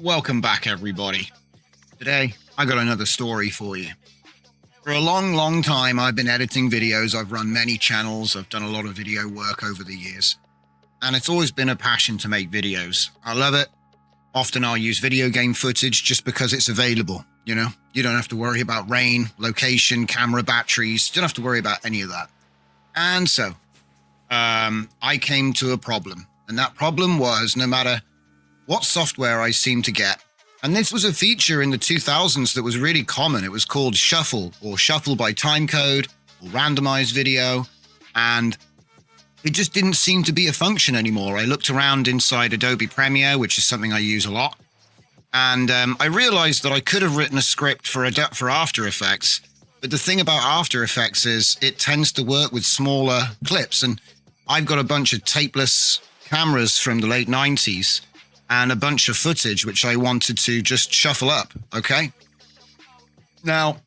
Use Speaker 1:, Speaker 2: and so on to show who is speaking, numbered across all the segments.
Speaker 1: Welcome back, everybody. Today, I got another story for you. For a long time, I've been editing videos. I've run many channels. I've done a lot of video work over the years. And it's always been a passion to make videos. I love it. Often I'll use video game footage just because it's available. You know, you don't have to worry about rain, location, camera batteries. You don't have to worry about any of that. And so, I came to a problem. And that problem was no matter what software I seemed to get. And this was a feature in the 2000s that was really common. It was called shuffle or shuffle by timecode or randomized video. And it just didn't seem to be a function anymore. I looked around inside Adobe Premiere, which is something I use a lot. And I realized that I could have written a script for After Effects. But the thing about After Effects is it tends to work with smaller clips. And I've got a bunch of tapeless cameras from the late 90s. And a bunch of footage, which I wanted to just shuffle up, okay? Now,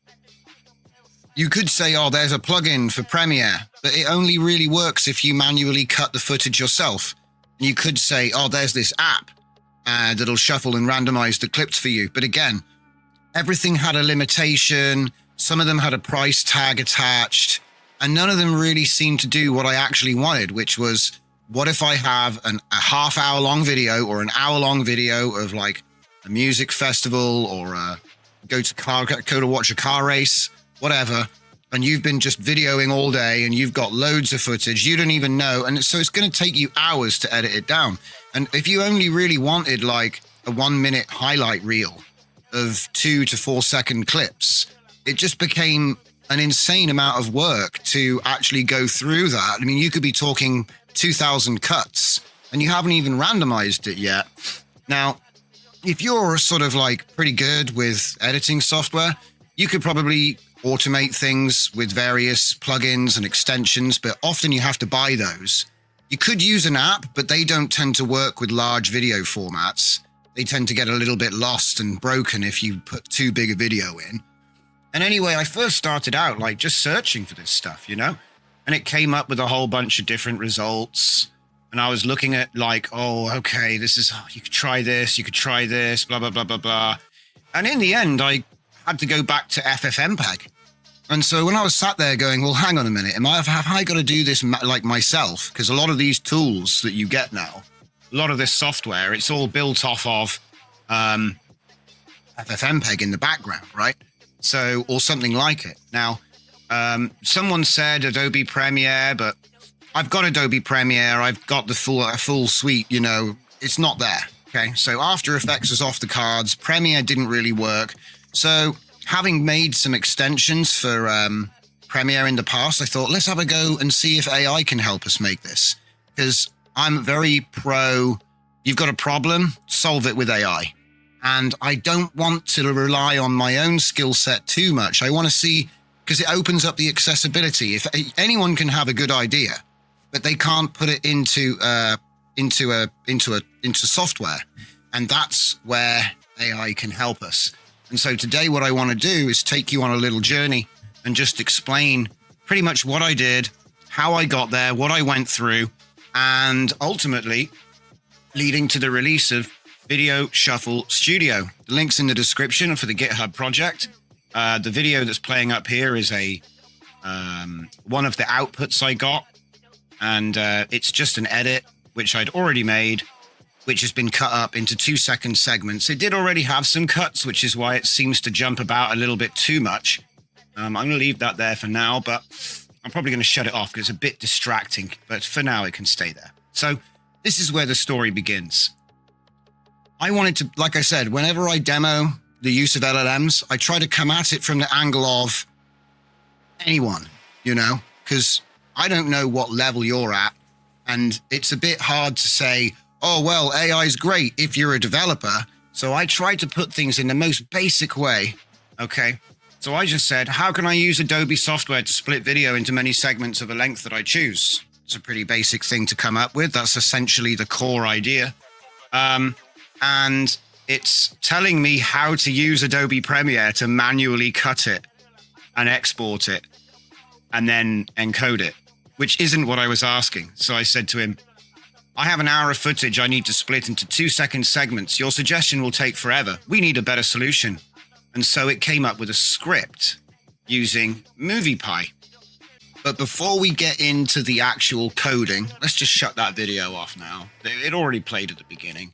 Speaker 1: you could say, oh, there's a plugin for Premiere, but it only really works if you manually cut the footage yourself. And you could say, oh, there's this app that'll shuffle and randomize the clips for you. But again, everything had a limitation. Some of them had a price tag attached, and none of them really seemed to do what I actually wanted, which was, what if I have a half-hour long video or an hour-long video of like a music festival or go to watch a car race, whatever, and you've been just videoing all day and you've got loads of footage, you don't even know, and so it's going to take you hours to edit it down. And if you only really wanted like a 1-minute highlight reel of 2 to 4 second clips, it just became an insane amount of work to actually go through that. I mean, you could be talking 2,000 cuts and you haven't even randomized it yet. Now, if you're sort of like pretty good with editing software, you could probably automate things with various plugins and extensions, but often you have to buy those. You could use an app, but they don't tend to work with large video formats. They tend to get a little bit lost and broken if you put too big a video in. And anyway, I first started out like just searching for this stuff, you know? And it came up with a whole bunch of different results. And I was looking at like, oh, okay, you could try this, blah, blah, blah, blah, blah. And in the end, I had to go back to FFmpeg. And so when I was sat there going, well, hang on a minute, have I got to do this like myself? Because a lot of these tools that you get now, a lot of this software, it's all built off of FFmpeg in the background, right? So, or something like it. Now, someone said Adobe Premiere, but I've got Adobe Premiere. I've got the full suite, you know, it's not there. Okay. So After Effects was off the cards. Premiere didn't really work. So having made some extensions for Premiere in the past, I thought, let's have a go and see if AI can help us make this. Because I'm very pro, you've got a problem, solve it with AI. And I don't want to rely on my own skill set too much. I want to see, because it opens up the accessibility. If anyone can have a good idea, but they can't put it into software, and that's where AI can help us. And so today, what I want to do is take you on a little journey and just explain pretty much what I did, how I got there, what I went through, and ultimately leading to the release of Video Shuffle Studio. The link's in the description for the GitHub project. The video that's playing up here is one of the outputs I got, and it's just an edit which I'd already made, which has been cut up into 2-second segments. It did already have some cuts, which is why it seems to jump about a little bit too much. I'm going to leave that there for now, but I'm probably going to shut it off because it's a bit distracting, but for now it can stay there. So this is where the story begins. I wanted to, like I said, whenever I demo the use of LLMs, I try to come at it from the angle of anyone, you know, because I don't know what level you're at. And it's a bit hard to say, oh, well, AI is great if you're a developer. So I try to put things in the most basic way. Okay. So I just said, how can I use Adobe software to split video into many segments of a length that I choose? It's a pretty basic thing to come up with. That's essentially the core idea. And it's telling me how to use Adobe Premiere to manually cut it and export it and then encode it, which isn't what I was asking. So I said to him, I have an hour of footage I need to split into 2-second segments. Your suggestion will take forever. We need a better solution. And so it came up with a script using MoviePy. But before we get into the actual coding, let's just shut that video off now. It already played at the beginning.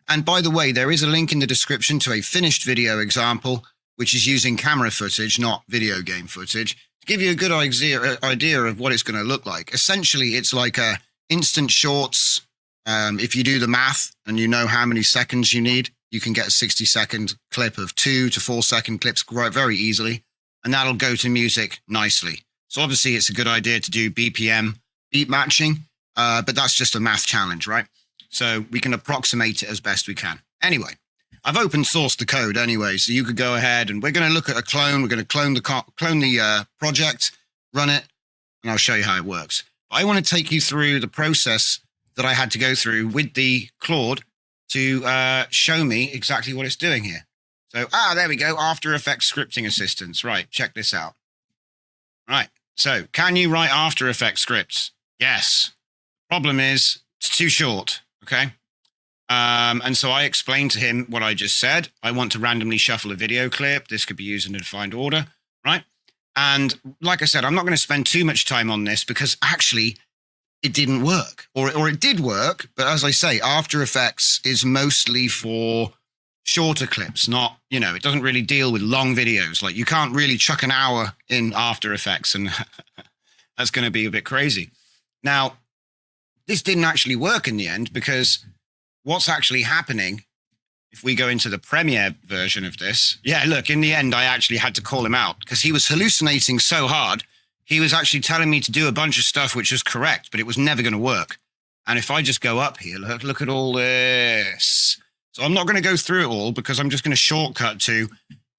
Speaker 1: And by the way, there is a link in the description to a finished video example, which is using camera footage, not video game footage, to give you a good idea of what it's going to look like. Essentially, it's like a instant shorts. If you do the math and you know how many seconds you need, you can get a 60-second clip of 2 to 4 second clips very easily, and that'll go to music nicely. So obviously it's a good idea to do BPM beat matching, but that's just a math challenge, right? So we can approximate it as best we can. Anyway, I've open sourced the code anyway, so you could go ahead and we're going to look at a clone. We're going to clone the project, run it, and I'll show you how it works. I want to take you through the process that I had to go through with the Claude to show me exactly what it's doing here. So, there we go. After Effects scripting assistance. Right. Check this out. Right. So can you write After Effects scripts? Yes. Problem is it's too short. Okay. And so I explained to him what I just said. I want to randomly shuffle a video clip. This could be used in a defined order. Right. And like I said, I'm not going to spend too much time on this because actually it didn't work, or it did work. But as I say, After Effects is mostly for shorter clips, not, it doesn't really deal with long videos. Like you can't really chuck an hour in After Effects and that's going to be a bit crazy. Now, this didn't actually work in the end because what's actually happening, if we go into the Premiere version of this, look, in the end, I actually had to call him out because he was hallucinating so hard. He was actually telling me to do a bunch of stuff which was correct, but it was never going to work. And if I just go up here, look at all this. So I'm not going to go through it all because I'm just going to shortcut to,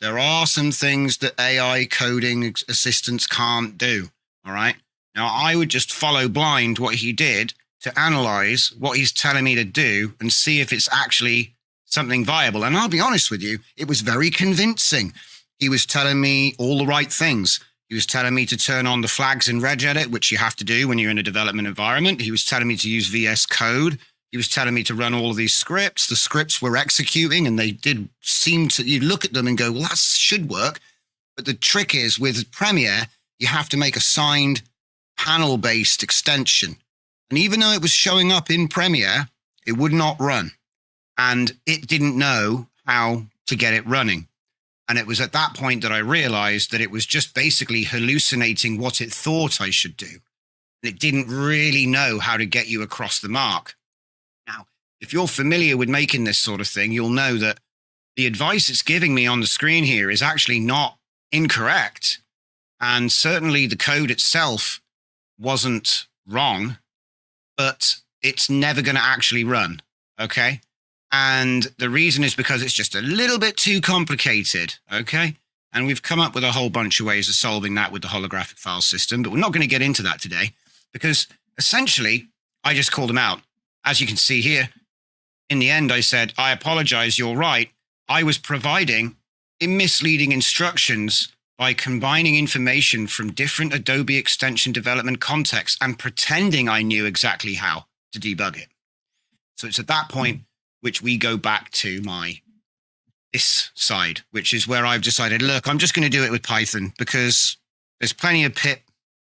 Speaker 1: there are some things that AI coding assistants can't do. All right. Now I would just follow blind what he did to analyze what he's telling me to do and see if it's actually something viable. And I'll be honest with you, it was very convincing. He was telling me all the right things. He was telling me to turn on the flags in regedit, which you have to do when you're in a development environment. He was telling me to use VS Code. He was telling me to run all of these scripts. The scripts were executing and they did seem to, you look at them and go, well, that should work. But the trick is with Premiere, you have to make a signed panel-based extension. And even though it was showing up in Premiere, it would not run. And it didn't know how to get it running. And it was at that point that I realized that it was just basically hallucinating what it thought I should do. And it didn't really know how to get you across the mark. Now, if you're familiar with making this sort of thing, you'll know that the advice it's giving me on the screen here is actually not incorrect. And certainly the code itself wasn't wrong, but it's never going to actually run. Okay. And the reason is because it's just a little bit too complicated, okay? And we've come up with a whole bunch of ways of solving that with the holographic file system, but we're not going to get into that today because essentially I just called them out. As you can see here, in the end, I said, I apologize, you're right. I was providing misleading instructions by combining information from different Adobe extension development contexts and pretending I knew exactly how to debug it. So it's at that point which we go back to this side, which is where I've decided, look, I'm just going to do it with Python because there's plenty of pip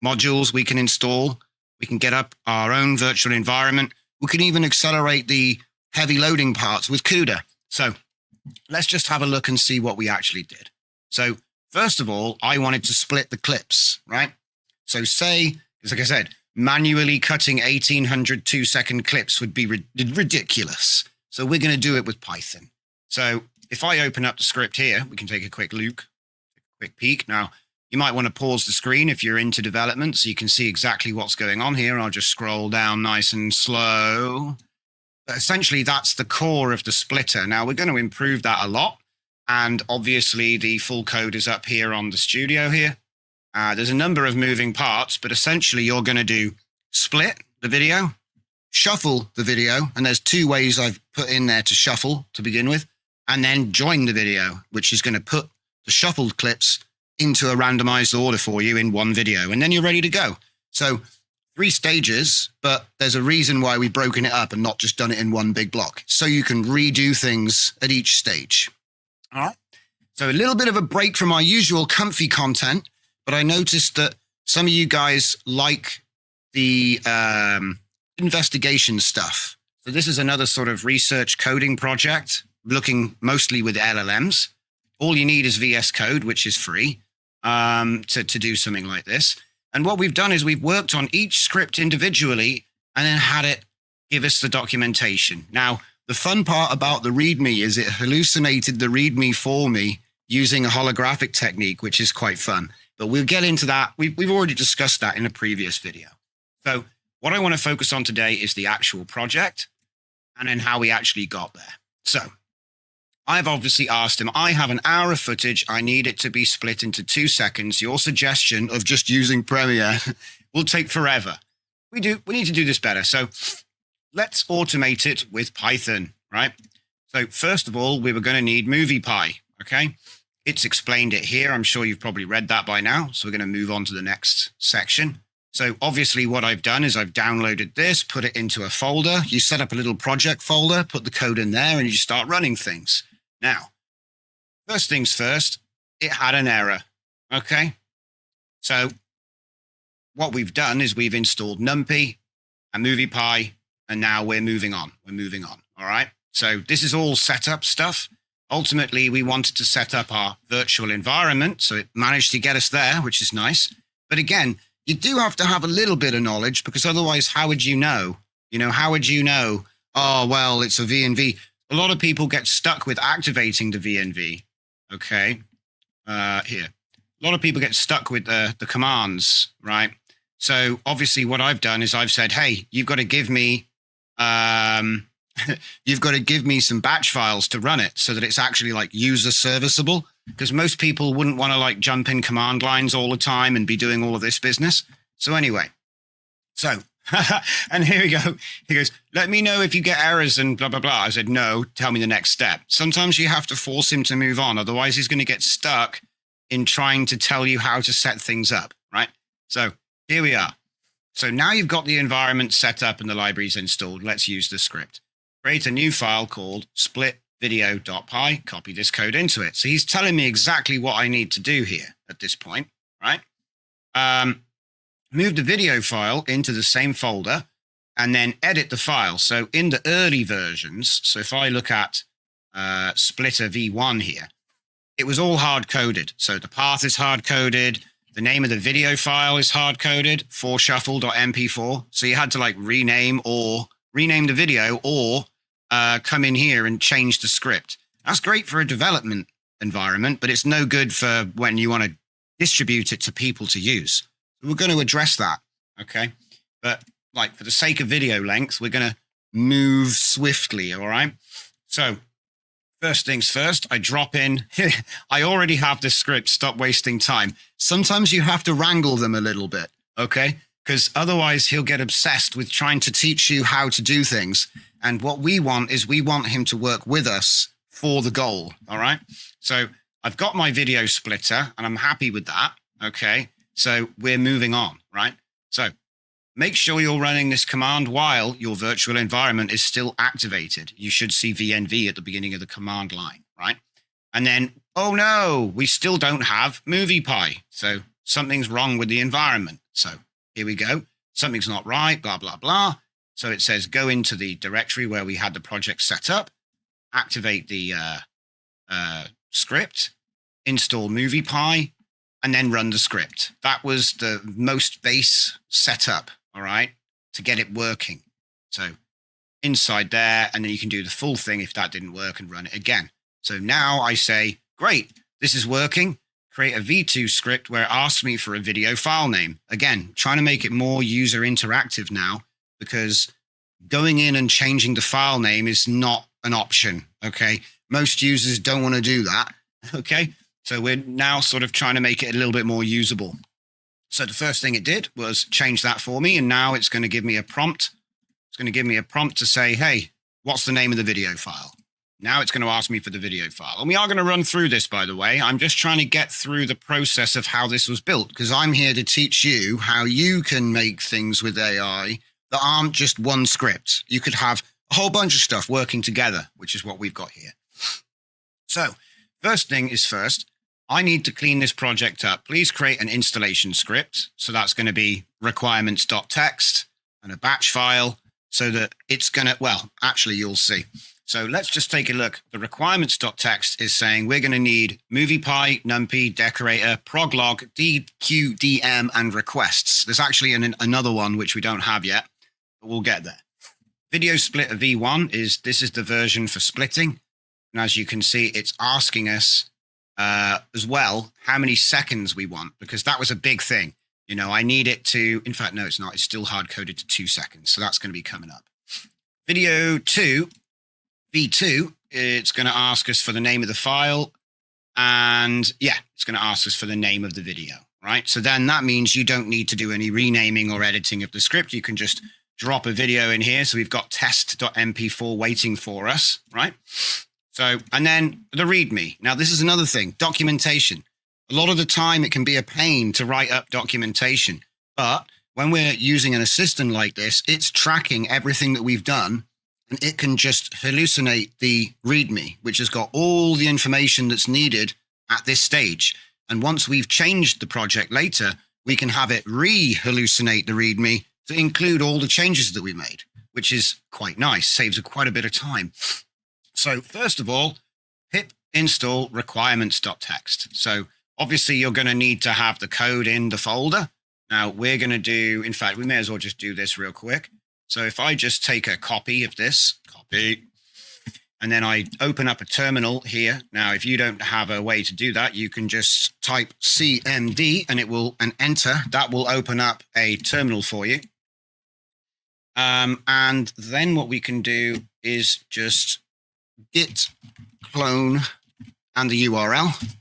Speaker 1: modules we can install. We can get up our own virtual environment. We can even accelerate the heavy loading parts with CUDA. So let's just have a look and see what we actually did. So first of all, I wanted to split the clips, right? So say, like I said, manually cutting 1,800 2-second clips would be ridiculous. So we're going to do it with Python. So if I open up the script here, we can take a quick look, a quick peek. Now, you might want to pause the screen if you're into development so you can see exactly what's going on here. I'll just scroll down nice and slow. But essentially, that's the core of the splitter. Now, we're going to improve that a lot. And obviously, the full code is up here on the studio here. There's a number of moving parts, but essentially, you're going to do split the video, shuffle the video, and there's 2 ways I've put in there to shuffle to begin with, and then join the video, which is going to put the shuffled clips into a randomized order for you in one video, and then you're ready to go. So 3 stages, but there's a reason why we've broken it up and not just done it in one big block. So you can redo things at each stage. All right. So a little bit of a break from our usual comfy content, but I noticed that some of you guys like the investigation stuff. So this is another sort of research coding project, looking mostly with LLMs. All you need is VS Code, which is free, to do something like this. And what we've done is we've worked on each script individually and then had it give us the documentation. Now, the fun part about the README is it hallucinated the README for me using a holographic technique, which is quite fun. But we'll get into that. We've already discussed that in a previous video. So what I want to focus on today is the actual project and then how we actually got there. So I've obviously asked him, I have an hour of footage. I need it to be split into 2 seconds. Your suggestion of just using Premiere will take forever. We need to do this better. So let's automate it with Python, right? So first of all, we were going to need MoviePy, okay? It's explained it here. I'm sure you've probably read that by now. So we're going to move on to the next section. So obviously what I've done is I've downloaded this, put it into a folder. You set up a little project folder, put the code in there, and you start running things. Now, first things first, it had an error, okay? So what we've done is we've installed NumPy and MoviePy, and now we're moving on. All right? So this is all setup stuff. Ultimately, we wanted to set up our virtual environment, so it managed to get us there, which is nice. But again, you do have to have a little bit of knowledge, because otherwise, how would you know? How would you know, oh, well, it's a venv? A lot of people get stuck with activating the venv, okay? Here. A lot of people get stuck with the commands, right? So obviously what I've done is I've said, hey, you've got to give me some batch files to run it so that it's actually like user serviceable, because most people wouldn't want to like jump in command lines all the time and be doing all of this business. So anyway, and here we go. He goes, let me know if you get errors and blah, blah, blah. I said, no, tell me the next step. Sometimes you have to force him to move on. Otherwise, he's going to get stuck in trying to tell you how to set things up, right? So here we are. So now you've got the environment set up and the libraries installed. Let's use the script. Create a new file called splitvideo.py. Copy this code into it. So he's telling me exactly what I need to do here at this point, right? Move the video file into the same folder and then edit the file. So in the early versions, so if I look at splitter v1 here, it was all hard-coded. So the path is hard-coded. The name of the video file is hard-coded, forshuffle.mp4. So you had to like rename the video or come in here and change the script. That's great for a development environment, but it's no good for when you want to distribute it to people to use. We're going to address that, okay? But like for the sake of video length, we're going to move swiftly, all right? So first things first, I drop in. I already have this script. Stop wasting time. Sometimes you have to wrangle them a little bit, okay? Because otherwise he'll get obsessed with trying to teach you how to do things. And what we want is we want him to work with us for the goal, all right? So I've got my video splitter and I'm happy with that, okay? So we're moving on, right? So make sure you're running this command while your virtual environment is still activated. You should see venv at the beginning of the command line, right? And then, oh no, we still don't have MoviePy. So something's wrong with the environment. So here we go. Something's not right, blah, blah, blah. So it says go into the directory where we had the project set up, activate the script, install MoviePy, and then run the script. That was the most base setup, all right, to get it working. So inside there, and then you can do the full thing if that didn't work and run it again. So now I say, great, this is working. Create a V2 script where it asks me for a video file name. Again, trying to make it more user interactive now, because going in and changing the file name is not an option, okay? Most users don't want to do that, okay? So we're now sort of trying to make it a little bit more usable. So the first thing it did was change that for me. And now it's going to give me a prompt. It's going to give me a prompt to say, hey, what's the name of the video file? Now it's going to ask me for the video file. And we are going to run through this, by the way. I'm just trying to get through the process of how this was built, because I'm here to teach you how you can make things with AI that aren't just one script. You could have a whole bunch of stuff working together, which is what we've got here. So first thing is first, I need to clean this project up. Please create an installation script. So that's going to be requirements.txt and a batch file so that it's going to, well, actually, you'll see. So let's just take a look. The requirements.txt is saying we're going to need MoviePy, NumPy, decorator, proglog, DQDM, and requests. There's actually another one which we don't have yet, but we'll get there. Video splitter v1 this is the version for splitting. And as you can see, it's asking us as well how many seconds we want, because that was a big thing. You know, I need it to, in fact, no, it's not. It's still hard coded to 2 seconds. So that's going to be coming up. Video 2. V2, it's going to ask us for the name of the file. And yeah, it's going to ask us for the name of the video, right? So then that means you don't need to do any renaming or editing of the script. You can just drop a video in here. So we've got test.mp4 waiting for us, right? So, and then the README. Now, this is another thing, documentation. A lot of the time it can be a pain to write up documentation, but when we're using an assistant like this, it's tracking everything that we've done. And it can just hallucinate the README, which has got all the information that's needed at this stage. And once we've changed the project later, we can have it re-hallucinate the README to include all the changes that we made, which is quite nice, saves quite a bit of time. So first of all, pip install requirements.txt. So obviously you're going to need to have the code in the folder. Now we're going to do, in fact, we may as well just do this real quick. So if I just take a copy of this, and then I open up a terminal here. Now, if you don't have a way to do that, you can just type CMD and enter. That will open up a terminal for you. And then what we can do is just git clone and the URL.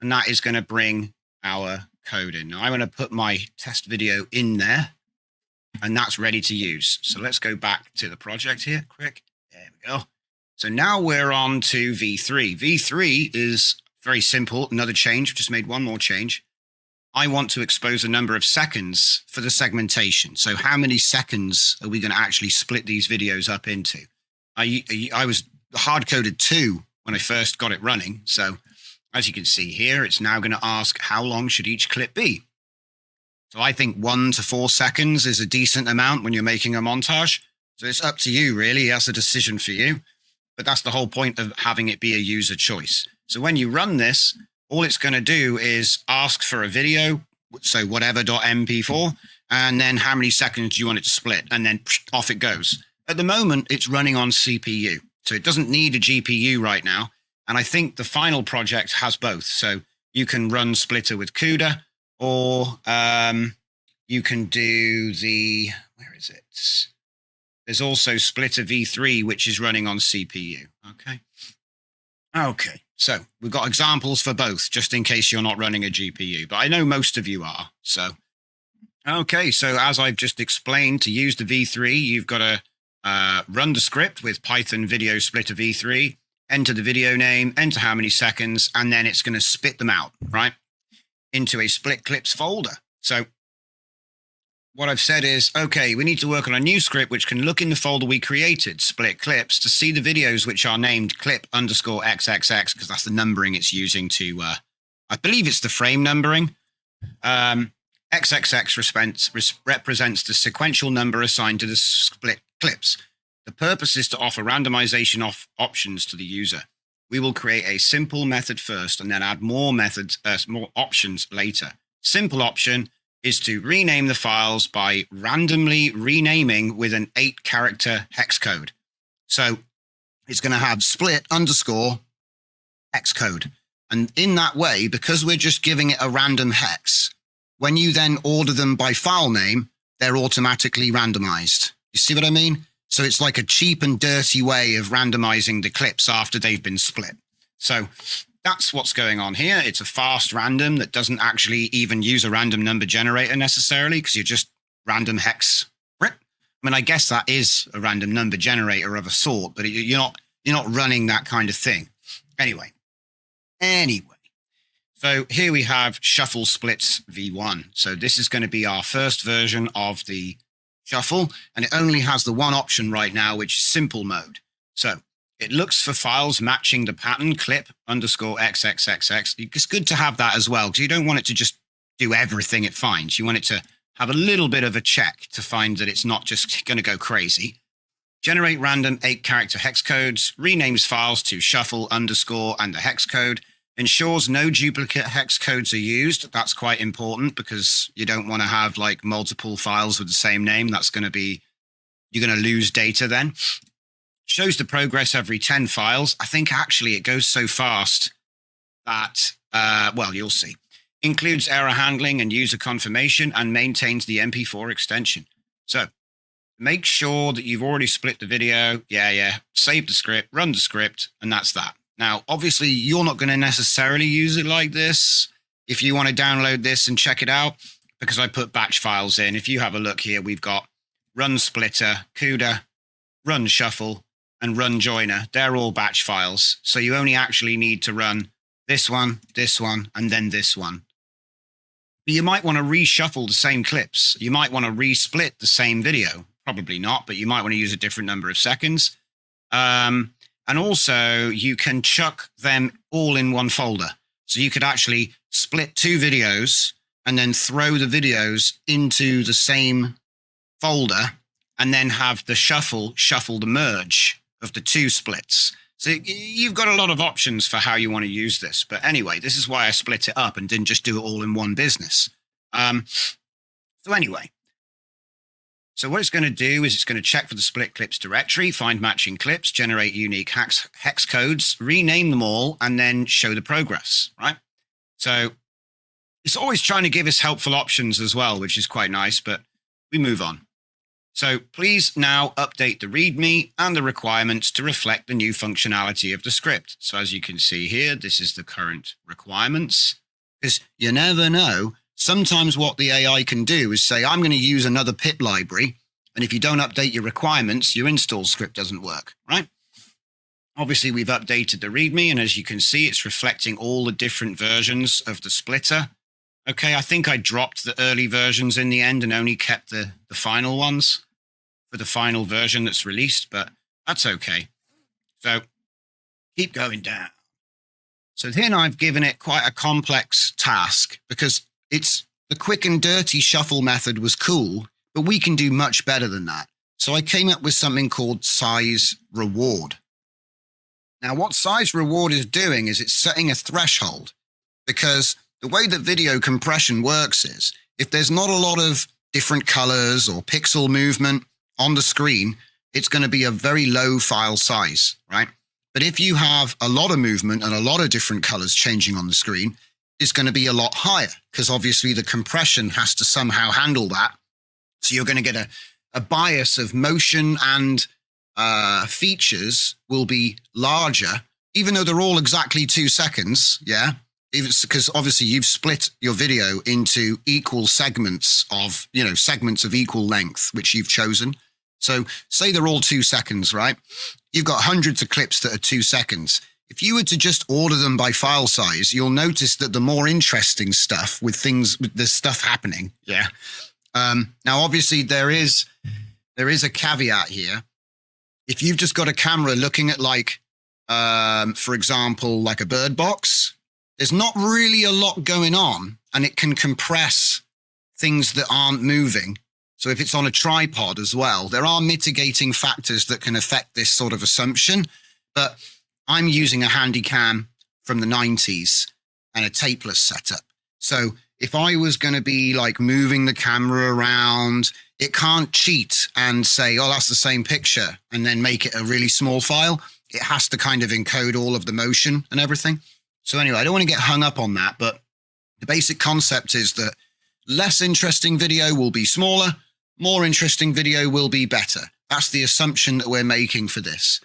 Speaker 1: And that is going to bring our code in. Now, I'm going to put my test video in there. And that's ready to use. So let's go back to the project here, quick. There we go. So now we're on to V3. V3 is very simple. Another change. We've just made one more change. I want to expose a number of seconds for the segmentation. So how many seconds are we going to actually split these videos up into? I was hard-coded 2 when I first got it running. So as you can see here, it's now going to ask how long should each clip be? So I think 1 to 4 seconds is a decent amount when you're making a montage. So it's up to you, really. That's a decision for you. But that's the whole point of having it be a user choice. So when you run this, all it's going to do is ask for a video, so whatever.mp4, and then how many seconds do you want it to split? And then off it goes. At the moment, it's running on CPU. So it doesn't need a GPU right now. And I think the final project has both. So you can run Splitter with CUDA, or you can do the, where is it? There's also Splitter v3, which is running on CPU. Okay, so we've got examples for both, just in case you're not running a GPU, but I know most of you are. So, okay, so as I've just explained, to use the v3, you've got to run the script with Python video splitter v3, enter the video name, enter how many seconds, and then it's going to spit them out, right, into a split clips folder. So what I've said is, okay, we need to work on a new script which can look in the folder we created, split clips, to see the videos which are named clip_xxx, because that's the numbering it's using to, I believe it's the frame numbering. XXX represents the sequential number assigned to the split clips. The purpose is to offer randomization options to the user. We will create a simple method first and then add more methods, more options later. Simple option is to rename the files by randomly renaming with an 8-character hex code. So it's going to have split_hex code. And in that way, because we're just giving it a random hex, when you then order them by file name, they're automatically randomized. You see what I mean? So it's like a cheap and dirty way of randomizing the clips after they've been split. So that's what's going on here. It's a fast random that doesn't actually even use a random number generator necessarily, because you're just random hex. I mean, I guess that is a random number generator of a sort, but you're not You're not running that kind of thing. Anyway. So here we have shuffle splits v1. So this is going to be our first version of the shuffle, and it only has the one option right now, which is simple mode. So it looks for files matching the pattern clip _xxxx. It's good to have that as well, because you don't want it to just do everything it finds. You want it to have a little bit of a check to find that it's not just going to go crazy. Generate random 8-character hex codes, renames files to shuffle _ and the hex code, ensures no duplicate hex codes are used. That's quite important because you don't want to have like multiple files with the same name. That's going to be, you're going to lose data then. Shows the progress every 10 files. I think actually it goes so fast that, well, you'll see. Includes error handling and user confirmation and maintains the MP4 extension. So make sure that you've already split the video. Yeah. Save the script, run the script, and that's that. Now, obviously, you're not going to necessarily use it like this. If you want to download this and check it out, because I put batch files in. If you have a look here, we've got run splitter, CUDA, run shuffle, and run joiner. They're all batch files. So you only actually need to run this one, and then this one. But you might want to reshuffle the same clips. You might want to resplit the same video. Probably not, but you might want to use a different number of seconds. And also, you can chuck them all in one folder. So you could actually split 2 videos and then throw the videos into the same folder and then have the shuffle the merge of the 2 splits. So you've got a lot of options for how you want to use this. But anyway, this is why I split it up and didn't just do it all in one business. So anyway. So what it's going to do is it's going to check for the split clips directory, find matching clips, generate unique hex codes, rename them all, and then show the progress, right? So it's always trying to give us helpful options as well, which is quite nice, but we move on. So please now update the README and the requirements to reflect the new functionality of the script. So as you can see here, this is the current requirements, because you never know. Sometimes what the AI can do is say, I'm going to use another pip library. And if you don't update your requirements, your install script doesn't work, right? Obviously, we've updated the README. And as you can see, it's reflecting all the different versions of the splitter. Okay, I think I dropped the early versions in the end and only kept the final ones for the final version that's released, but that's okay. So keep going down. So then I've given it quite a complex task because it's the quick and dirty shuffle method was cool, but we can do much better than that. So I came up with something called size reward. Now, what size reward is doing is it's setting a threshold, because the way that video compression works is if there's not a lot of different colors or pixel movement on the screen, it's going to be a very low file size, right? But if you have a lot of movement and a lot of different colors changing on the screen, is going to be a lot higher, because obviously the compression has to somehow handle that. So you're going to get a bias of motion and features will be larger, even though they're all exactly 2 seconds. Yeah. Even because obviously you've split your video into equal segments of, segments of equal length, which you've chosen. So say they're all 2 seconds, right? You've got hundreds of clips that are 2 seconds. If you were to just order them by file size, you'll notice that the more interesting stuff with there's stuff happening. Yeah. Now, obviously, there is a caveat here. If you've just got a camera looking at for example, like a bird box, there's not really a lot going on, and it can compress things that aren't moving. So if it's on a tripod as well, there are mitigating factors that can affect this sort of assumption, but I'm using a Handycam from the 90s and a tapeless setup. So if I was going to be moving the camera around, it can't cheat and say, oh, that's the same picture, and then make it a really small file. It has to kind of encode all of the motion and everything. So anyway, I don't want to get hung up on that, but the basic concept is that less interesting video will be smaller, more interesting video will be better. That's the assumption that we're making for this.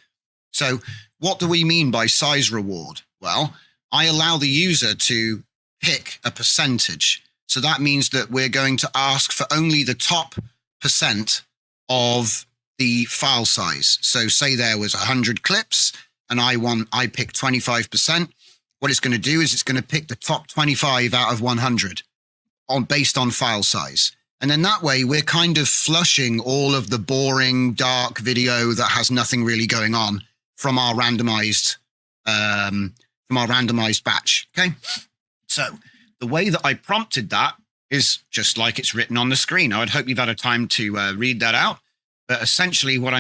Speaker 1: So what do we mean by size reward? Well, I allow the user to pick a percentage. So that means that we're going to ask for only the top % of the file size. So say there was 100 clips and I pick 25%. What it's going to do is it's going to pick the top 25 out of 100 based on file size. And then that way we're kind of flushing all of the boring, dark video that has nothing really going on from our randomized batch. Okay. So the way that I prompted that is just like it's written on the screen. I would hope you've had a time to read that out. But essentially what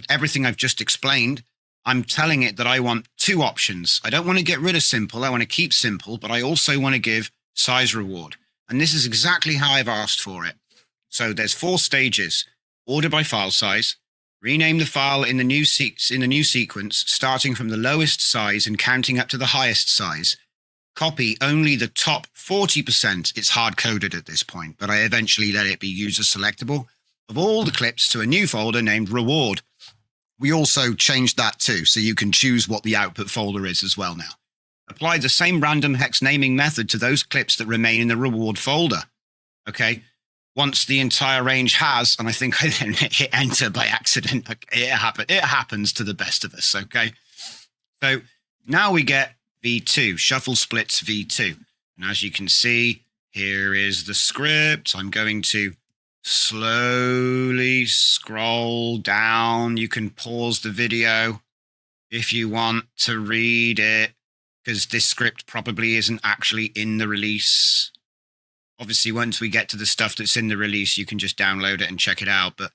Speaker 1: everything I've just explained, I'm telling it that I want two options. I don't want to get rid of simple. I want to keep simple, but I also want to give size reward. And this is exactly how I've asked for it. So there's 4 stages: order by file size, rename the file in the new sequence, starting from the lowest size and counting up to the highest size. Copy only the top 40%. It's hard coded at this point, but I eventually let it be user selectable of all the clips to a new folder named reward. We also changed that too, so you can choose what the output folder is as well now. Apply the same random hex naming method to those clips that remain in the reward folder. Okay. Once the entire range has, and I think I then hit enter by accident. It happens to the best of us. Okay. So now we get V2, shuffle splits V2. And as you can see, here is the script. I'm going to slowly scroll down. You can pause the video if you want to read it, because this script probably isn't actually in the release. Obviously, once we get to the stuff that's in the release, you can just download it and check it out. But,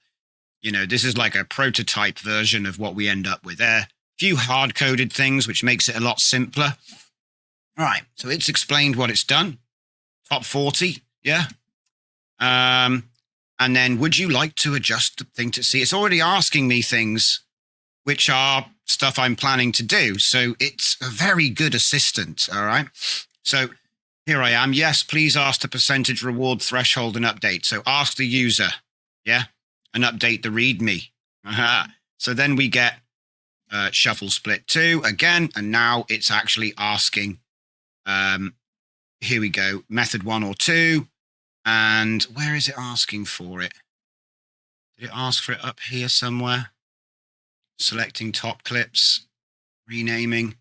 Speaker 1: you know, this is like a prototype version of what we end up with there. A few hard-coded things, which makes it a lot simpler. All right, so it's explained what it's done. Top 40, yeah. And then would you like to adjust the thing to see? It's already asking me things which are stuff I'm planning to do. So it's a very good assistant, all right? So here I am. Yes, please ask the percentage reward threshold and update. So ask the user, yeah, and update the README. So then we get shuffle split 2 again, and now it's actually asking, here we go, method 1 or 2. And where is it asking for it? Did it ask for it up here somewhere? Selecting top clips, renaming,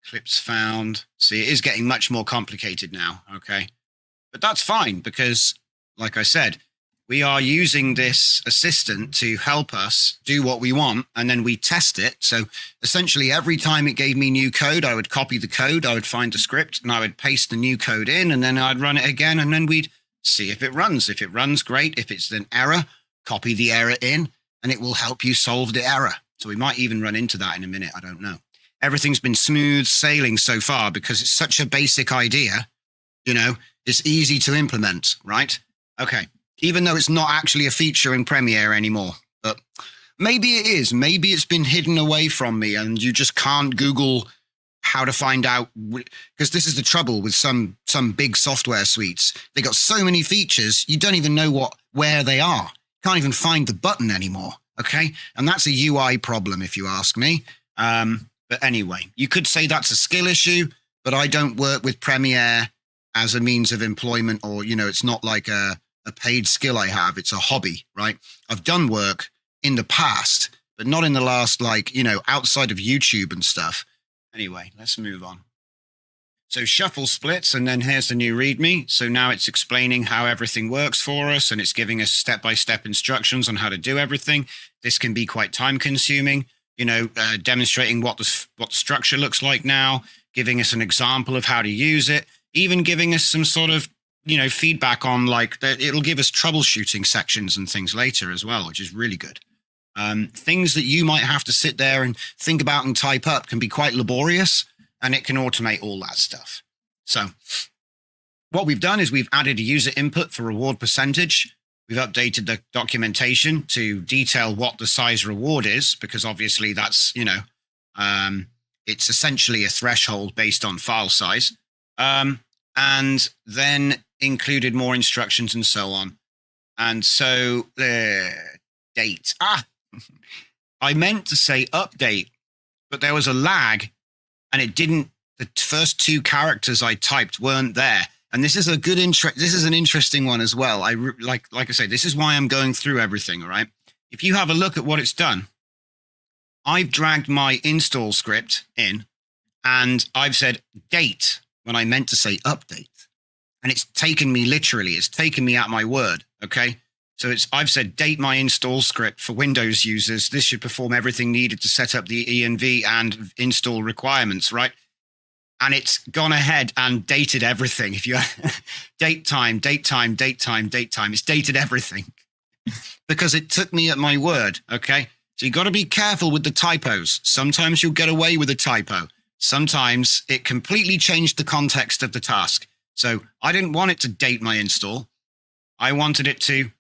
Speaker 1: clips found. See, it is getting much more complicated now, okay? But that's fine because, like I said, we are using this assistant to help us do what we want, and then we test it. So essentially, every time it gave me new code, I would copy the code, I would find the script, and I would paste the new code in, and then I'd run it again, and then we'd see if it runs. If it runs, great. If it's an error, copy the error in, and it will help you solve the error. So we might even run into that in a minute. I don't know. Everything's been smooth sailing so far because it's such a basic idea. You know, it's easy to implement, right? Okay. Even though it's not actually a feature in Premiere anymore, but maybe it is. Maybe it's been hidden away from me and you just can't Google how to find out, because this is the trouble with some big software suites. They got so many features, you don't even know where they are. Can't even find the button anymore. Okay. And that's a UI problem, if you ask me. But anyway, you could say that's a skill issue, but I don't work with Premiere as a means of employment, or, you know, it's not like a paid skill I have. It's a hobby, right? I've done work in the past, but not in the last, like, you know, outside of YouTube and stuff. Anyway, let's move on. So shuffle splits, and then here's the new README. So now it's explaining how everything works for us, and it's giving us step-by-step instructions on how to do everything. This can be quite time-consuming, you know, demonstrating what the structure looks like now, giving us an example of how to use it, even giving us some sort of, you know, feedback on, like, it'll give us troubleshooting sections and things later as well, which is really good. Things that you might have to sit there and think about and type up can be quite laborious, and it can automate all that stuff. So what we've done is we've added a user input for reward percentage. We've updated the documentation to detail what the size reward is, because obviously that's, you know, it's essentially a threshold based on file size. And then included more instructions and so on. And so date. I meant to say update, but there was a lag and it didn't, the first 2 characters I typed weren't there. And this is a good this is an interesting one as well. Like I say, this is why I'm going through everything, all right? if you have a look at what it's done, I've dragged my install script in and I've said date when I meant to say update. And it's taken me literally, it's taken me at my word, okay? So I've said date my install script for Windows users. This should perform everything needed to set up the env and install requirements, right? And it's gone ahead and dated everything. If you date time, it's dated everything because it took me at my word, okay? So you got to be careful with the typos. Sometimes you'll get away with a typo. Sometimes it completely changed the context of the task. So I didn't want it to date my install. I wanted it to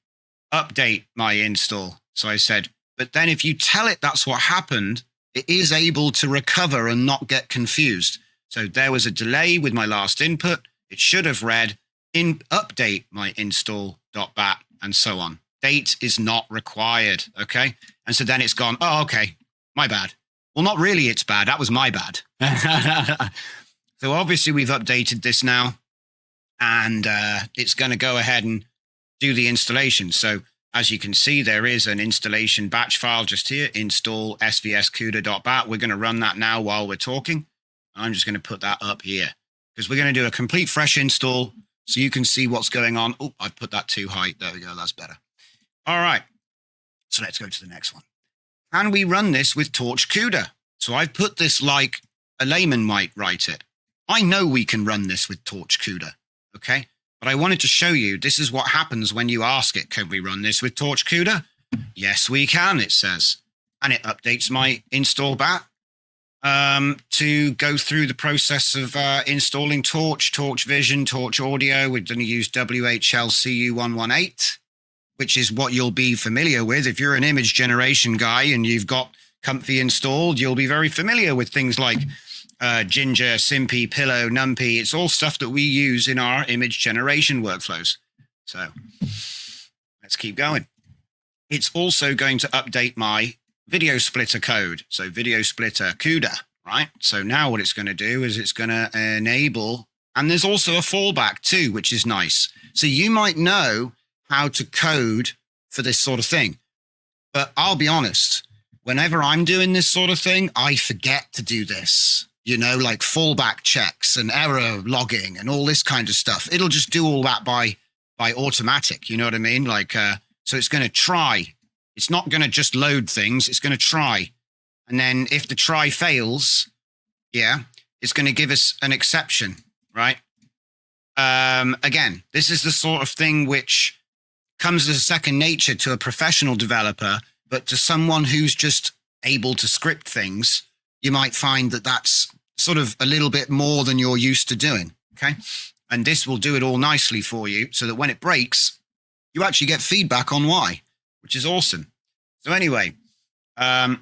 Speaker 1: update my install. So I said, but then if you tell it that's what happened, it is able to recover and not get confused. So there was a delay with my last input. It should have read update my install.bat and so on. Date is not required, okay? And so then it's gone, oh, okay, my bad. Well, not really, it's bad. That was my bad. So obviously we've updated this now and it's going to go ahead and do the installation. So as you can see, there is an installation batch file just here, install svs CUDA.bat. We're going to run that now while we're talking. I'm just going to put that up here because we're going to do a complete fresh install so you can see what's going on. Oh, I put that too high. There we go. That's better. All right. So let's go to the next one. Can we run this with Torch CUDA? So I've put this like a layman might write it. I know we can run this with Torch CUDA, okay? But I wanted to show you, this is what happens when you ask it, can we run this with Torch CUDA? Yes, we can, it says. And it updates my install bat to go through the process of installing Torch, Torch Vision, Torch Audio. We're going to use WHLCU118, which is what you'll be familiar with. If you're an image generation guy and you've got Comfy installed, you'll be very familiar with things like Ginger, Simpy, Pillow, NumPy. It's all stuff that we use in our image generation workflows. So let's keep going. It's also going to update my video splitter code. So video splitter CUDA, right? So now what it's going to do is it's going to enable, and there's also a fallback too, which is nice. So you might know how to code for this sort of thing, but I'll be honest, whenever I'm doing this sort of thing, I forget to do this, you know, like fallback checks and error logging and all this kind of stuff. It'll just do all that by automatic, you know what I mean? Like, so it's going to try. It's not going to just load things. It's going to try. And then if the try fails, yeah, it's going to give us an exception, right? Again, this is the sort of thing which comes as a second nature to a professional developer, but to someone who's just able to script things, you might find that that's sort of a little bit more than you're used to doing, okay? And this will do it all nicely for you so that when it breaks, you actually get feedback on why, which is awesome. So anyway, so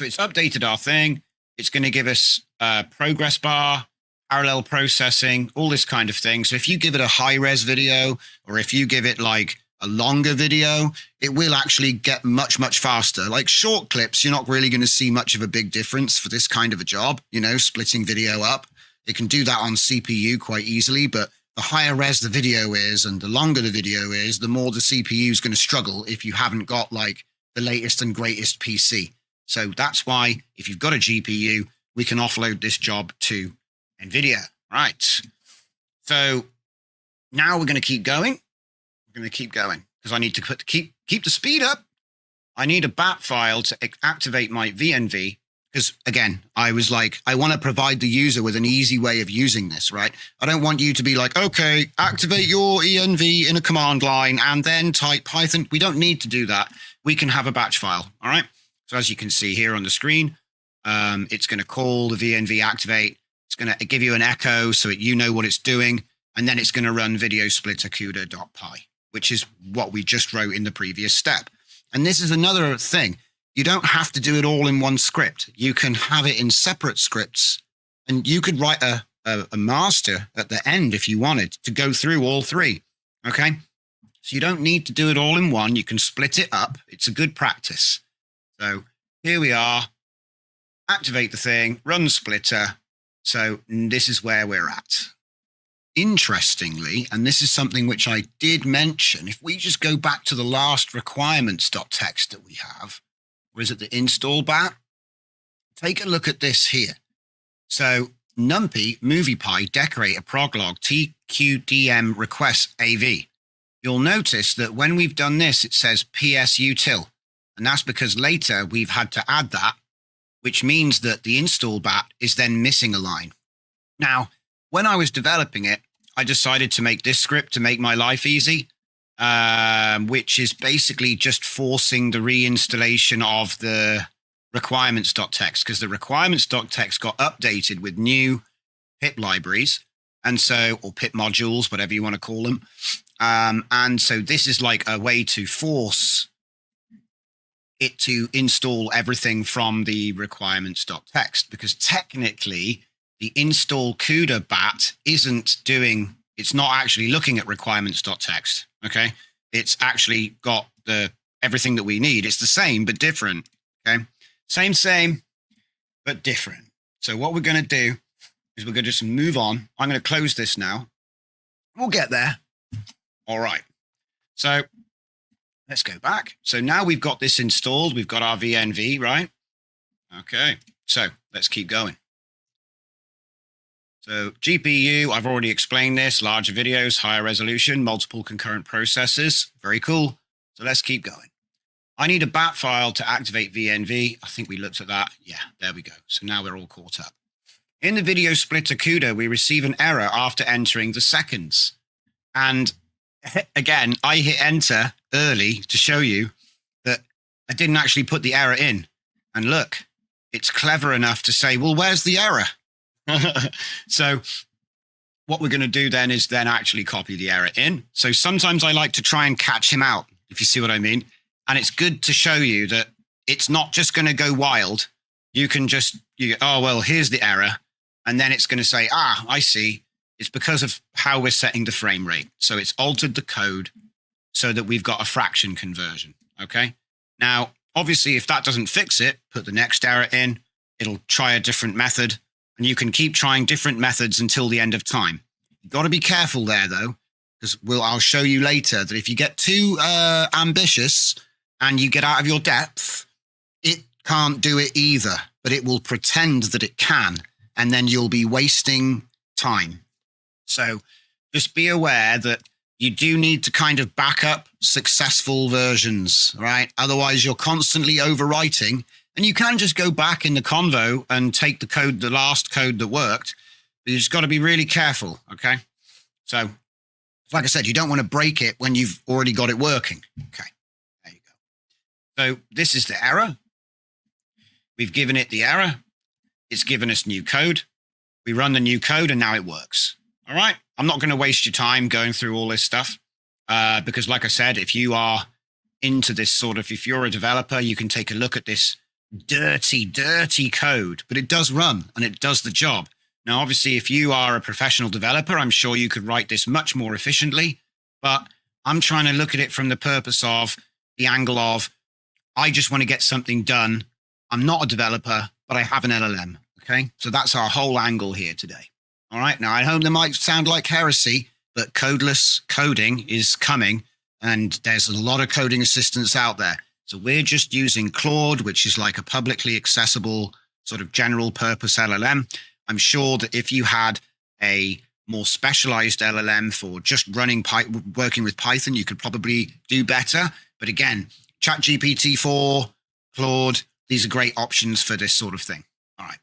Speaker 1: it's updated our thing. It's going to give us a progress bar, parallel processing, all this kind of thing. So if you give it a high-res video or if you give it like a longer video, it will actually get much, much faster. Like short clips, you're not really going to see much of a big difference for this kind of a job, you know, splitting video up. It can do that on CPU quite easily, but the higher res the video is and the longer the video is, the more the CPU is going to struggle if you haven't got like the latest and greatest PC. So that's why if you've got a GPU, we can offload this job to NVIDIA. Right. So now we're going to keep going. We're going to keep going because I need to keep the speed up. I need a bat file to activate my venv because, again, I was like, I want to provide the user with an easy way of using this, right? I don't want you to be like, okay, activate your env in a command line and then type Python. We don't need to do that. We can have a batch file, all right? So as you can see here on the screen, it's going to call the venv activate. It's going to give you an echo so that you know what it's doing. And then it's going to run video splitter CUDA.py, which is what we just wrote in the previous step. And this is another thing. You don't have to do it all in one script. You can have it in separate scripts, and you could write a master at the end if you wanted to go through all three, okay? So you don't need to do it all in one. You can split it up. It's a good practice. So here we are. Activate the thing, run splitter. So this is where we're at. interestingly, and this is something which I did mention, if we just go back to the last requirements.txt that we have, or is it the install bat? Take a look at this here. So numpy, moviepi, decorator, proglog, tqdm request AV. You'll notice that when we've done this, it says psutil. And that's because later we've had to add that, which means that the install bat is then missing a line. Now, when I was developing it, I decided to make this script to make my life easy, which is basically just forcing the reinstallation of the requirements.txt, because the requirements.txt got updated with new pip libraries, and so, or pip modules, whatever you want to call them. And so this is like a way to force it to install everything from the requirements.txt, because technically the install CUDA bat isn't doing, it's not actually looking at requirements.txt. Okay. It's actually got everything that we need. It's the same, but different. Okay. Same, but different. So what we're going to do is we're going to just move on. I'm going to close this now. We'll get there. All right. So let's go back. So now we've got this installed. We've got our venv, right? Okay. So let's keep going. So GPU, I've already explained this, larger videos, higher resolution, multiple concurrent processes. Very cool. So let's keep going. I need a bat file to activate venv. I think we looked at that. Yeah, there we go. So now we're all caught up. In the video splitter CUDA, we receive an error after entering the seconds. And again, I hit enter early to show you that I didn't actually put the error in. And look, it's clever enough to say, well, where's the error? So what we're going to do then is then actually copy the error in. So sometimes I like to try and catch him out, if you see what I mean. And it's good to show you that it's not just going to go wild. You can just, oh, well, here's the error. And then it's going to say, I see. It's because of how we're setting the frame rate. So it's altered the code so that we've got a fraction conversion. Okay. Now, obviously, if that doesn't fix it, put the next error in. It'll try a different method. And you can keep trying different methods until the end of time. You've got to be careful there, though, because I'll show you later that if you get too ambitious and you get out of your depth, it can't do it either, but it will pretend that it can, and then you'll be wasting time. So just be aware that you do need to kind of back up successful versions, right? Otherwise, you're constantly overwriting. And you can just go back in the convo and take the code, the last code that worked. But you just got to be really careful, okay? So, like I said, you don't want to break it when you've already got it working. Okay, there you go. So this is the error. We've given it the error. It's given us new code. We run the new code and now it works. All right? I'm not going to waste your time going through all this stuff because, like I said, if you are into this sort of, if you're a developer, you can take a look at this dirty code, but it does run and it does the job. Now, obviously, if you are a professional developer, I'm sure you could write this much more efficiently, but I'm trying to look at it from the purpose of the angle of, I just want to get something done. I'm not a developer, but I have an LLM. Okay. So that's our whole angle here today. All right. Now, I hope that might sound like heresy, but codeless coding is coming and there's a lot of coding assistants out there. So we're just using Claude, which is like a publicly accessible sort of general purpose LLM. I'm sure that if you had a more specialized LLM for just working with Python, you could probably do better. But again, ChatGPT-4, Claude, these are great options for this sort of thing. All right.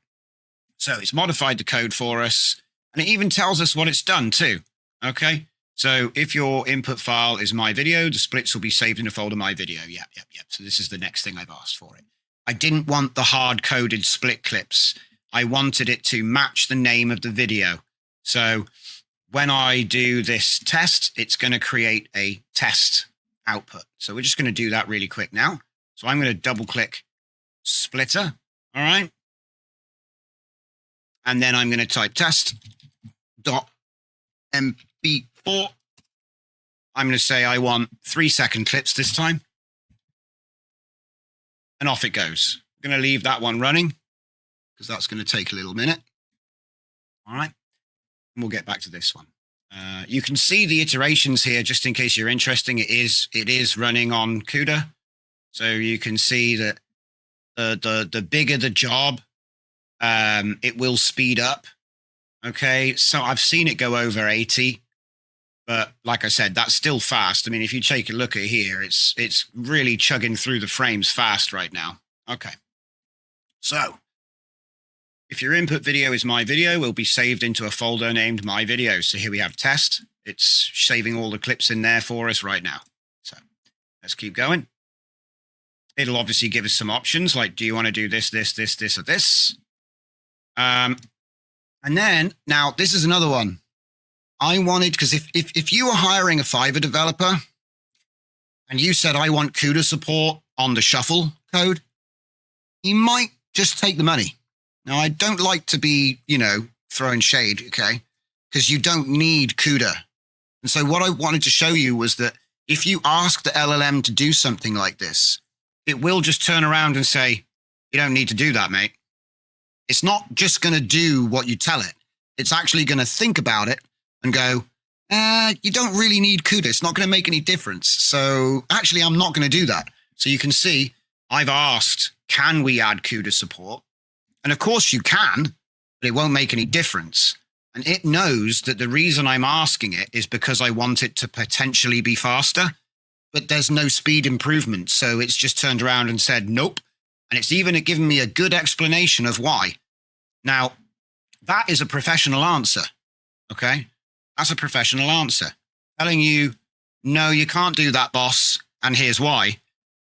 Speaker 1: So it's modified the code for us, and it even tells us what it's done too. Okay. So if your input file is my video, the splits will be saved in a folder my video. Yep. So this is the next thing I've asked for it. I didn't want the hard-coded split clips. I wanted it to match the name of the video. So when I do this test, it's going to create a test output. So we're just going to do that really quick now. So I'm going to double-click splitter. All right. And then I'm going to type test.mp4. I'm going to say I want 3-second clips this time. And off it goes. I'm going to leave that one running because that's going to take a little minute. All right. And we'll get back to this one. You can see the iterations here, just in case you're interested. It is running on CUDA. So you can see that the bigger the job, it will speed up. Okay, so I've seen it go over 80, but like I said, that's still fast. I mean, if you take a look at here, it's really chugging through the frames fast right now. Okay, so if your input video is my video, it will be saved into a folder named my video. So here we have test. It's saving all the clips in there for us right now. So let's keep going. It'll obviously give us some options like, do you want to do this, this, this, this, or this? And then now this is another one. I wanted, because if you were hiring a Fiverr developer and you said, I want CUDA support on the shuffle code, you might just take the money. Now, I don't like to be, throwing shade, okay? Because you don't need CUDA. And so what I wanted to show you was that if you ask the LLM to do something like this, it will just turn around and say, you don't need to do that, mate. It's not just going to do what you tell it. It's actually going to think about it and go, you don't really need CUDA. It's not going to make any difference. So actually, I'm not going to do that. So you can see I've asked, can we add CUDA support? And of course you can, but it won't make any difference. And it knows that the reason I'm asking it is because I want it to potentially be faster, but there's no speed improvement. So it's just turned around and said, nope. And it's even given me a good explanation of why. Now, that is a professional answer, okay? That's a professional answer. Telling you, no, you can't do that, boss, and here's why.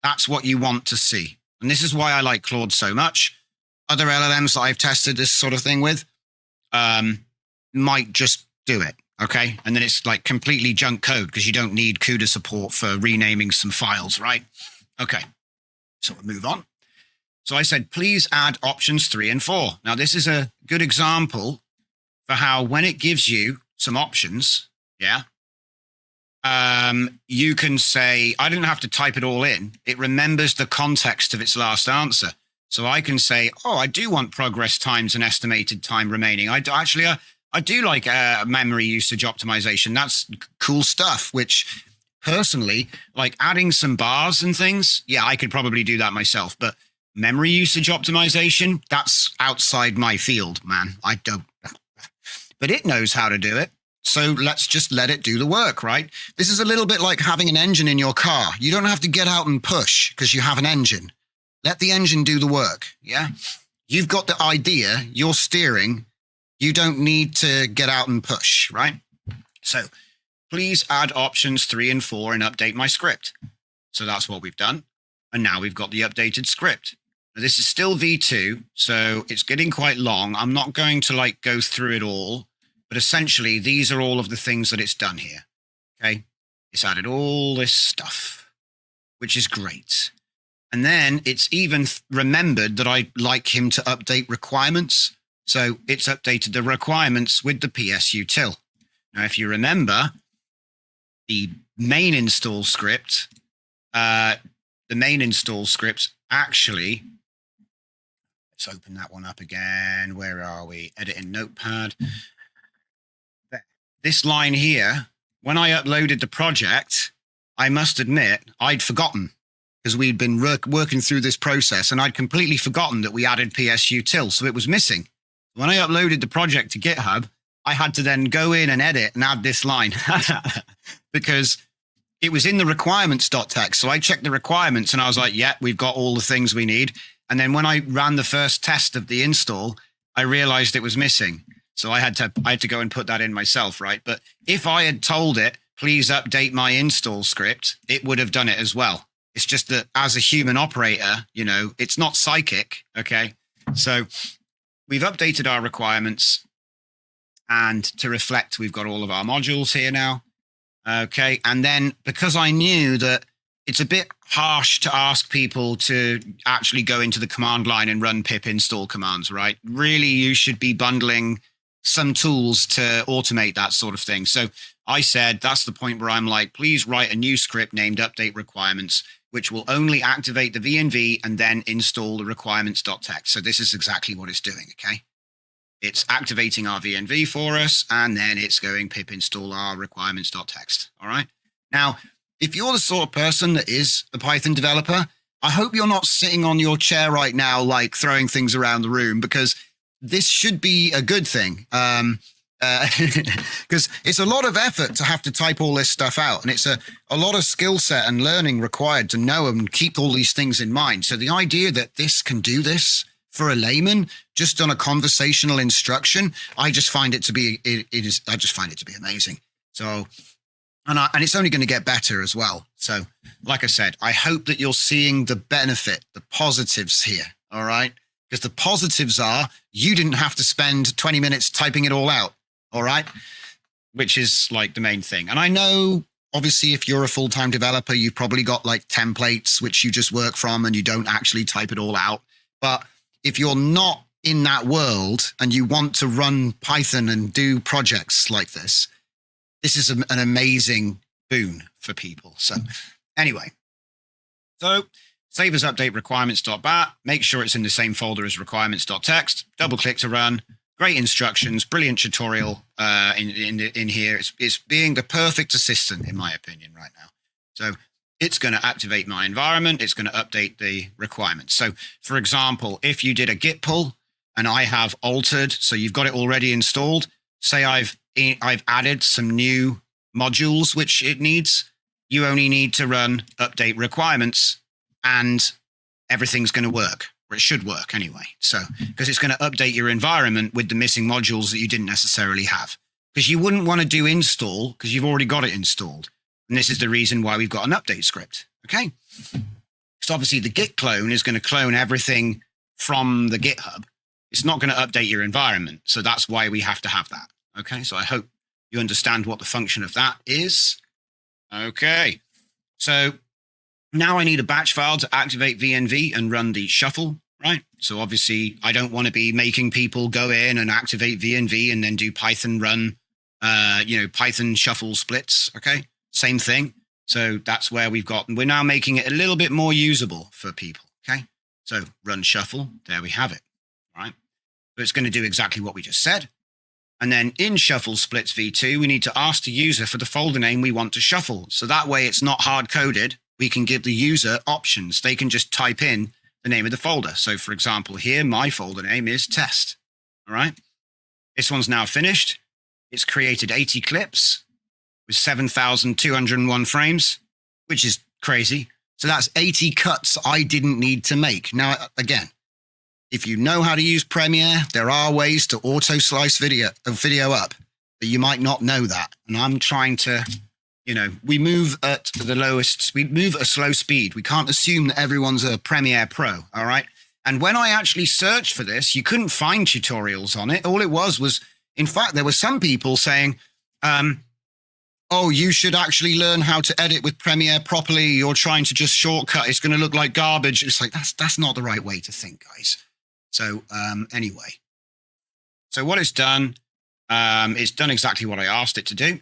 Speaker 1: That's what you want to see. And this is why I like Claude so much. Other LLMs that I've tested this sort of thing with might just do it, okay? And then it's like completely junk code because you don't need CUDA support for renaming some files, right? Okay, so we'll move on. So I said, please add options 3 and 4. Now, this is a good example for how when it gives you some options, you can say, I didn't have to type it all in. It remembers the context of its last answer. So I can say, oh, I do want progress times and estimated time remaining. I do like memory usage optimization. That's cool stuff, which personally, like adding some bars and things, I could probably do that myself. But memory usage optimization, that's outside my field, man. I don't. But it knows how to do it. So let's just let it do the work, right? This is a little bit like having an engine in your car. You don't have to get out and push because you have an engine. Let the engine do the work, You've got the idea, you're steering. You don't need to get out and push, right? So please add options 3 and 4 and update my script. So that's what we've done. And now we've got the updated script. Now, this is still V2, so it's getting quite long. I'm not going to go through it all, but essentially these are all of the things that it's done here, okay? It's added all this stuff, which is great. And then it's even remembered that I'd like him to update requirements. So it's updated the requirements with the PSUtil. Now, if you remember, the main install script, actually, let's open that one up again. Where are we? Edit in Notepad. There. This line here, when I uploaded the project, I must admit, I'd forgotten. Because we'd been working through this process and I'd completely forgotten that we added PSUtil, so it was missing. When I uploaded the project to GitHub, I had to then go in and edit and add this line because it was in the requirements.txt. So I checked the requirements and I was like, we've got all the things we need. And then when I ran the first test of the install, I realized it was missing. So I had to go and put that in myself, right? But if I had told it, please update my install script, it would have done it as well. It's just that as a human operator, it's not psychic, okay? So we've updated our requirements, and to reflect, we've got all of our modules here now, okay? And then because I knew that it's a bit harsh to ask people to actually go into the command line and run pip install commands, right? Really, you should be bundling some tools to automate that sort of thing. So I said, that's the point where I'm like, please write a new script named update requirements, which will only activate the venv and then install the requirements.txt. So this is exactly what it's doing, okay? It's activating our venv for us, and then it's going pip install our requirements.txt. All right. Now, if you're the sort of person that is a Python developer, I hope you're not sitting on your chair right now, like throwing things around the room, because this should be a good thing. Because it's a lot of effort to have to type all this stuff out, and it's a lot of skill set and learning required to know and keep all these things in mind. So the idea that this can do this for a layman just on a conversational instruction, I just find it to be I just find it to be amazing. So and it's only going to get better as well. So like I said, I hope that you're seeing the benefit, the positives here. All right. Because the positives are you didn't have to spend 20 minutes typing it all out. All right. Which is like the main thing. And I know, obviously, if you're a full-time developer, you've probably got like templates, which you just work from and you don't actually type it all out. But if you're not in that world and you want to run Python and do projects like this, this is an amazing boon for people. So anyway, so save as update requirements.bat, make sure it's in the same folder as requirements.txt, double click to run. Great instructions, brilliant tutorial in here. It's being the perfect assistant, in my opinion, right now. So it's going to activate my environment. It's going to update the requirements. So, for example, if you did a git pull and I have altered, so you've got it already installed, say I've added some new modules which it needs, you only need to run update requirements and everything's going to work. Or it should work anyway. So, because it's going to update your environment with the missing modules that you didn't necessarily have. Because you wouldn't want to do install because you've already got it installed. And this is the reason why we've got an update script. Okay. So obviously the git clone is going to clone everything from the GitHub. It's not going to update your environment. So that's why we have to have that. Okay. So I hope you understand what the function of that is. Okay. So now I need a batch file to activate venv and run the shuffle, right? So obviously I don't want to be making people go in and activate venv and then do Python run, Python shuffle splits. Okay. Same thing. So that's where we're now making it a little bit more usable for people. Okay. So run shuffle. There we have it. All right. So it's going to do exactly what we just said. And then in shuffle splits v2, we need to ask the user for the folder name we want to shuffle. So that way it's not hard coded. We can give the user options. They can just type in the name of the folder. So for example, here, my folder name is test. All right. This one's now finished. It's created 80 clips with 7,201 frames, which is crazy. So that's 80 cuts I didn't need to make. Now, again, if you know how to use Premiere, there are ways to auto slice video up, but you might not know that. And I'm trying to, we move at the lowest, we move at a slow speed. We can't assume that everyone's a Premiere Pro, all right? And when I actually searched for this, you couldn't find tutorials on it. All it was, in fact, there were some people saying, oh, you should actually learn how to edit with Premiere properly. You're trying to just shortcut. It's going to look like garbage. It's like, that's not the right way to think, guys. So anyway, so what it's done exactly what I asked it to do.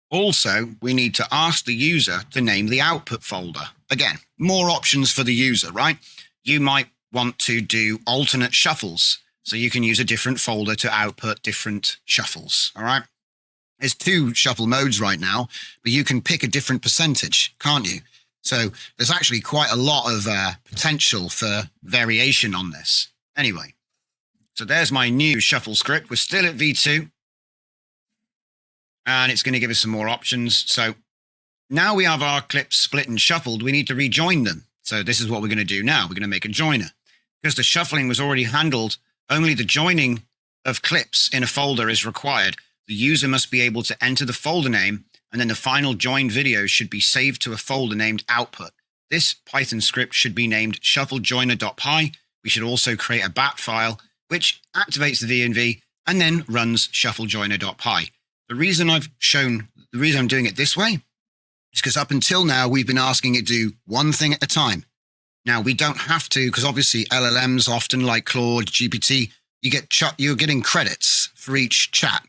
Speaker 1: Also, we need to ask the user to name the output folder. Again, more options for the user, right? You might want to do alternate shuffles. So you can use a different folder to output different shuffles, all right? There's 2 shuffle modes right now, but you can pick a different percentage, can't you? So there's actually quite a lot of potential for variation on this. Anyway, so there's my new shuffle script. We're still at V2. And it's going to give us some more options. So now we have our clips split and shuffled. We need to rejoin them. So this is what we're going to do now. We're going to make a joiner. Because the shuffling was already handled, only the joining of clips in a folder is required. The user must be able to enter the folder name, and then the final joined video should be saved to a folder named output. This Python script should be named shufflejoiner.py. We should also create a bat file, which activates the venv and then runs shufflejoiner.py. The reason I'm doing it this way is because up until now, we've been asking it to do one thing at a time. Now, we don't have to, because obviously LLMs often like Claude, GPT, you're getting credits for each chat.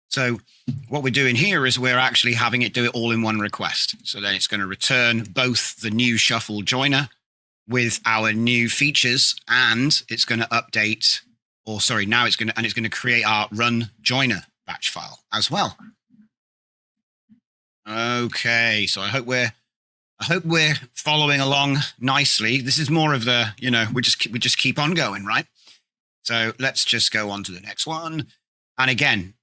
Speaker 1: So what we're doing here is we're actually having it do it all in one request. So then it's going to return both the new shuffle joiner with our new features, and it's going to update or sorry, now it's going to create our run joiner batch file as well. Okay, so I hope we're following along nicely. This is more of the, we just keep on going, right? So let's just go on to the next one. And again,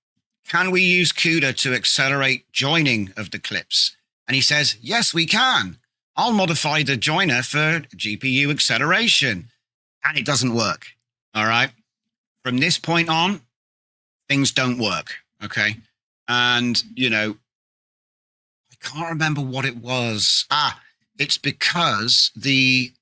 Speaker 1: can we use CUDA to accelerate joining of the clips? And he says, yes, we can. I'll modify the joiner for GPU acceleration. And it doesn't work. All right. From this point on, things don't work. Okay. And, I can't remember what it was. It's because the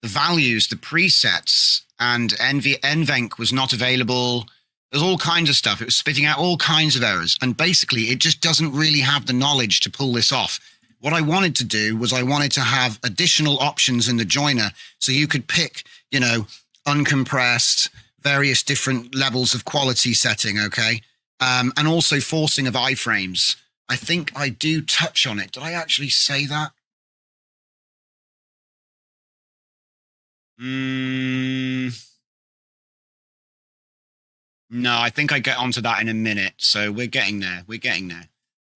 Speaker 1: values, the presets, and venv was not available. There's all kinds of stuff. It was spitting out all kinds of errors. And basically, it just doesn't really have the knowledge to pull this off. What I wanted to do was I wanted to have additional options in the joiner so you could pick, uncompressed, various different levels of quality setting, okay? And also forcing of iframes. I think I do touch on it. Did I actually say that? No, I think I get onto that in a minute. So we're getting there.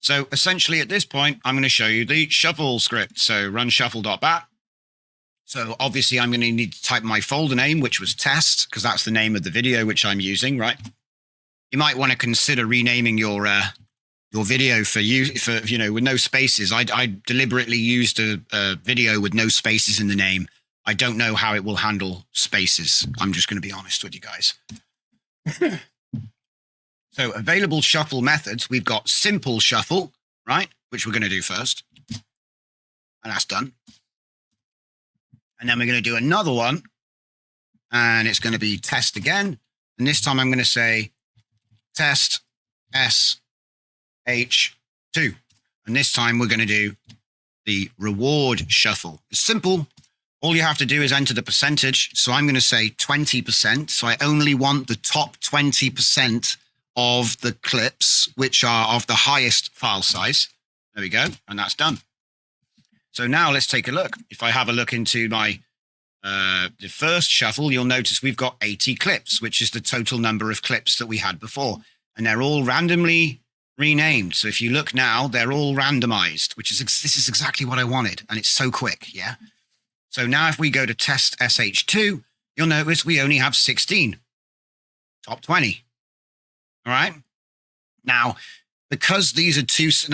Speaker 1: So essentially at this point, I'm going to show you the shuffle script. So run shuffle.bat. So obviously I'm going to need to type my folder name, which was test, because that's the name of the video which I'm using, right? You might want to consider renaming your video for with no spaces. I deliberately used a video with no spaces in the name. I don't know how it will handle spaces. I'm just going to be honest with you guys. So available shuffle methods, we've got simple shuffle, right? Which we're going to do first. And that's done. And then we're going to do another one. And it's going to be test again. And this time I'm going to say test SH2. And this time we're going to do the reward shuffle. It's simple. All you have to do is enter the percentage. So I'm going to say 20%. So I only want the top 20% of the clips, which are of the highest file size. There we go. And that's done. So now let's take a look. If I have a look into my the first shuffle, you'll notice we've got 80 clips, which is the total number of clips that we had before. And they're all randomly renamed. So if you look now, they're all randomized, which is this is exactly what I wanted. And it's so quick. Yeah. So now if we go to test SH2, you'll notice we only have 16. Top 20. All right. Now, because these are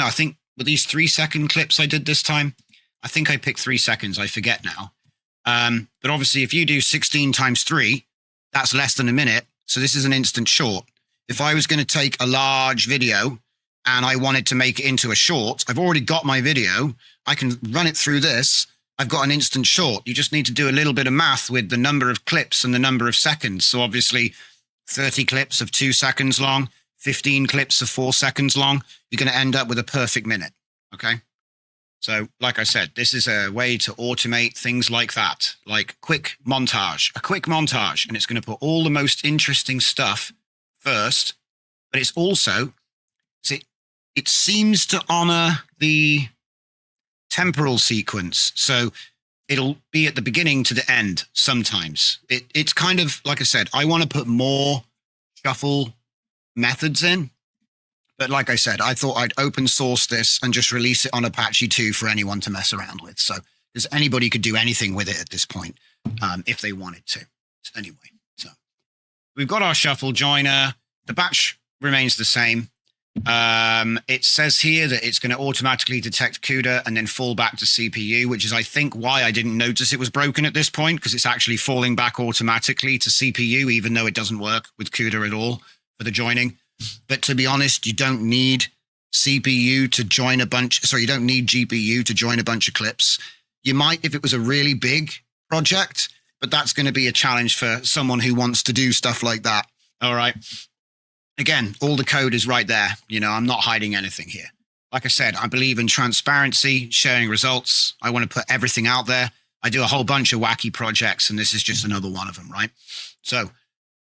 Speaker 1: I think with these 3-second clips I did this time, I think I picked 3 seconds. I forget now. But obviously, if you do 16 times 3, that's less than a minute. So this is an instant short. If I was going to take a large video and I wanted to make it into a short, I've already got my video. I can run it through this. I've got an instant short. You just need to do a little bit of math with the number of clips and the number of seconds. So obviously 30 clips of 2 seconds long, 15 clips of 4 seconds long, you're going to end up with a perfect minute. Okay. So like I said, this is a way to automate things like that, like a quick montage, and it's going to put all the most interesting stuff first, but it's also, it seems to honor the temporal sequence. So it'll be at the beginning to the end sometimes. It's kind of, like I said, I want to put more shuffle methods in. But like I said, I thought I'd open source this and just release it on Apache 2 for anyone to mess around with. So because anybody could do anything with it at this point if they wanted to. So anyway, so we've got our shuffle joiner. The batch remains the same. It says here that it's going to automatically detect CUDA and then fall back to CPU, which is, I think, why I didn't notice it was broken at this point, because it's actually falling back automatically to CPU, even though it doesn't work with CUDA at all for the joining. But to be honest, you don't need CPU to join you don't need GPU to join a bunch of clips. You might if it was a really big project, but that's going to be a challenge for someone who wants to do stuff like that. All right. Again, all the code is right there. I'm not hiding anything here. Like I said, I believe in transparency, sharing results. I want to put everything out there. I do a whole bunch of wacky projects, and this is just another one of them, right? So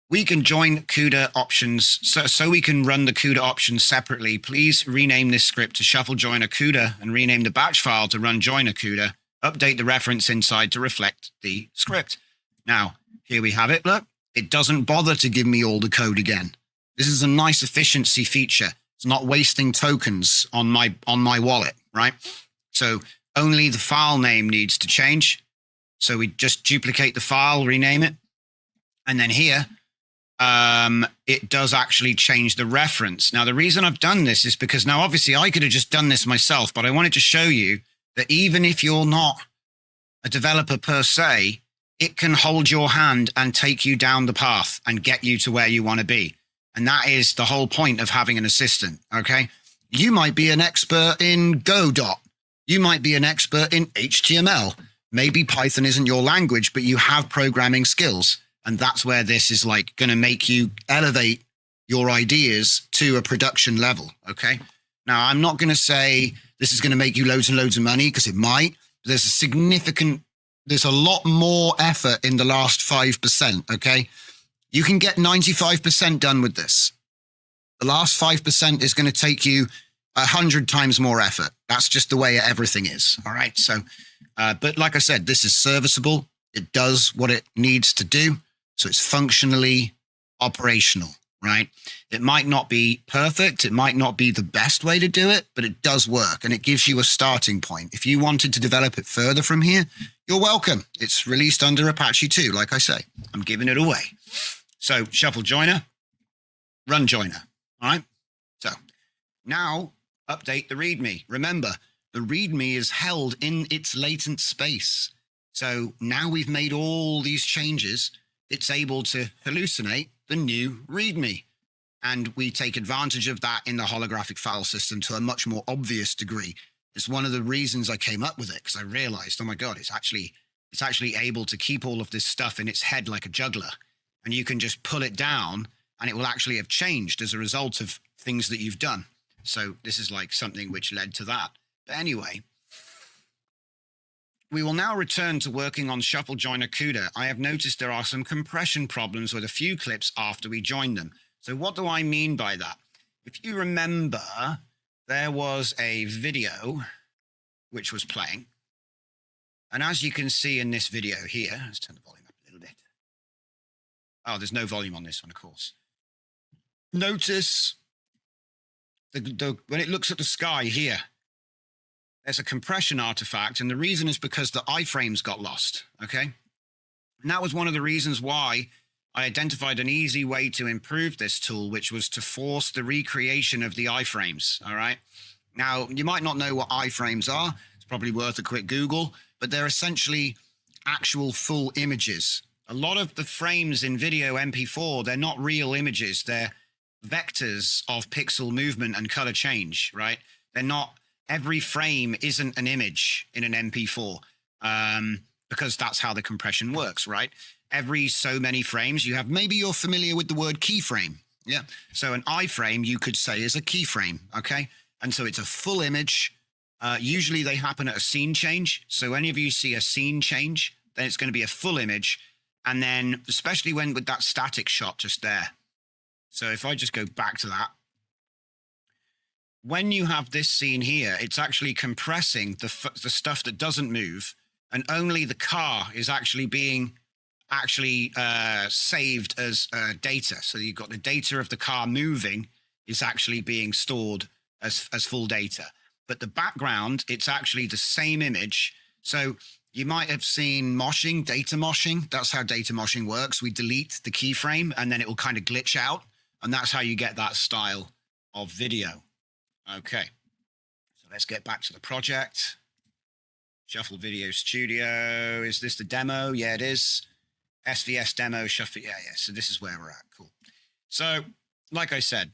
Speaker 1: we can join CUDA options. So we can run the CUDA options separately. Please rename this script to shuffle joiner CUDA and rename the batch file to run joiner CUDA. Update the reference inside to reflect the script. Now, here we have it. Look, It doesn't bother to give me all the code again. This is a nice efficiency feature. It's not wasting tokens on my wallet, right? So only the file name needs to change. So we just duplicate the file, rename it. And then here, it does actually change the reference. Now, the reason I've done this is because now, obviously, I could have just done this myself, but I wanted to show you that even if you're not a developer per se, it can hold your hand and take you down the path and get you to where you want to be. And that is the whole point of having an assistant, okay? You might be an expert in Godot. You might be an expert in HTML. Maybe Python isn't your language, but you have programming skills. And that's where this is like going to make you elevate your ideas to a production level, okay? Now, I'm not going to say this is going to make you loads and loads of money, because it might. There's a lot more effort in the last 5%, okay? You can get 95% done with this. The last 5% is going to take you 100 times more effort. That's just the way everything is, all right? So, but like I said, this is serviceable. It does what it needs to do. So it's functionally operational, right? It might not be perfect. It might not be the best way to do it, but it does work, and it gives you a starting point. If you wanted to develop it further from here, you're welcome. It's released under Apache 2, like I say. I'm giving it away. So shuffle joiner, run joiner, all right? So now update the README. Remember, the README is held in its latent space. So now we've made all these changes. It's able to hallucinate the new README. And we take advantage of that in the holographic file system to a much more obvious degree. It's one of the reasons I came up with it, because I realized, oh my God, it's actually able to keep all of this stuff in its head like a juggler. And you can just pull it down and it will actually have changed as a result of things that you've done. So this is like something which led to that. But anyway, we will now return to working on Shuffle Joiner CUDA. I have noticed there are some compression problems with a few clips after we join them. So what do I mean by that? If you remember, there was a video which was playing. And as you can see in this video here, let's turn the volume up a little bit. Oh, there's no volume on this one, of course. Notice when it looks at the sky here, there's a compression artifact, and the reason is because the iframes got lost, okay? And that was one of the reasons why I identified an easy way to improve this tool, which was to force the recreation of the iframes, all right? Now, you might not know what iframes are. It's probably worth a quick Google, but they're essentially actual full images. A lot of the frames in video MP4, they're not real images. They're vectors of pixel movement and color change, right? They're not... Every frame isn't an image in an MP4 because that's how the compression works, right? Every so many frames you have, maybe you're familiar with the word keyframe. Yeah. So an iframe you could say is a keyframe. Okay. And so it's a full image. Usually they happen at a scene change. So any of you see a scene change, then it's going to be a full image. And then especially when with that static shot just there. So if I just go back to that, when you have this scene here, it's actually compressing the stuff that doesn't move, and only the car is actually being saved as data. So you've got the data of the car moving is actually being stored as full data. But the background, it's actually the same image. So you might have seen moshing, data moshing. That's how data moshing works. We delete the keyframe and then it will kind of glitch out. And that's how you get that style of video. Okay, so let's get back to the project. Shuffle Video Studio. Is this the demo? Yeah, it is. SVS demo, shuffle. Yeah. So this is where we're at. Cool. So, like I said,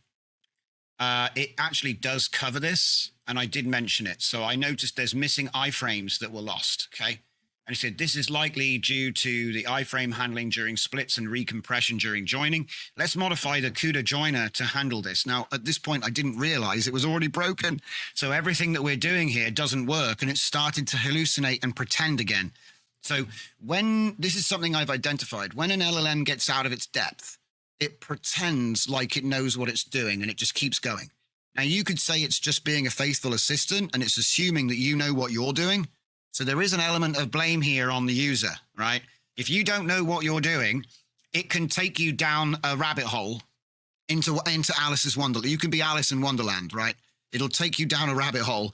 Speaker 1: it actually does cover this, and I did mention it. So I noticed there's missing iframes that were lost, okay? And he said, this is likely due to the iframe handling during splits and recompression during joining. Let's modify the CUDA joiner to handle this. Now, at this point, I didn't realize it was already broken. So everything that we're doing here doesn't work, and it's starting to hallucinate and pretend again. So this is something I've identified. When an LLM gets out of its depth, it pretends like it knows what it's doing, and it just keeps going. Now, you could say it's just being a faithful assistant, and it's assuming that you know what you're doing. So there is an element of blame here on the user, right? If you don't know what you're doing it can take you down a rabbit hole into Alice's Wonderland. You can be Alice in Wonderland, right? It'll take you down a rabbit hole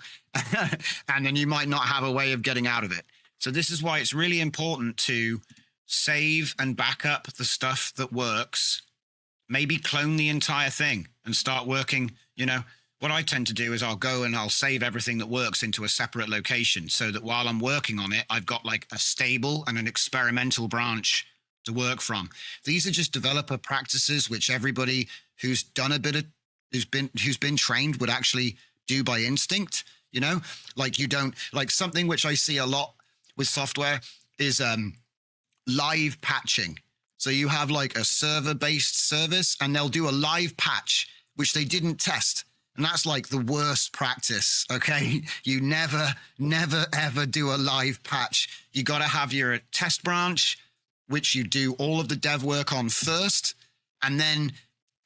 Speaker 1: and then you might not have a way of getting out of it. So this is why it's really important to save and back up the stuff that works. Maybe clone the entire thing and start working. You know, what I tend to do is I'll go and I'll save everything that works into a separate location so that while I'm working on it, I've got like a stable and an experimental branch to work from. These are just developer practices, which everybody who's done a bit of, who's been trained would actually do by instinct. You know, like you don't, like something which I see a lot with software is live patching. So you have like a server-based service and they'll do a live patch, which they didn't test. And that's like the worst practice, okay? You never, ever do a live patch. You got to have your test branch, which you do all of the dev work on first. And then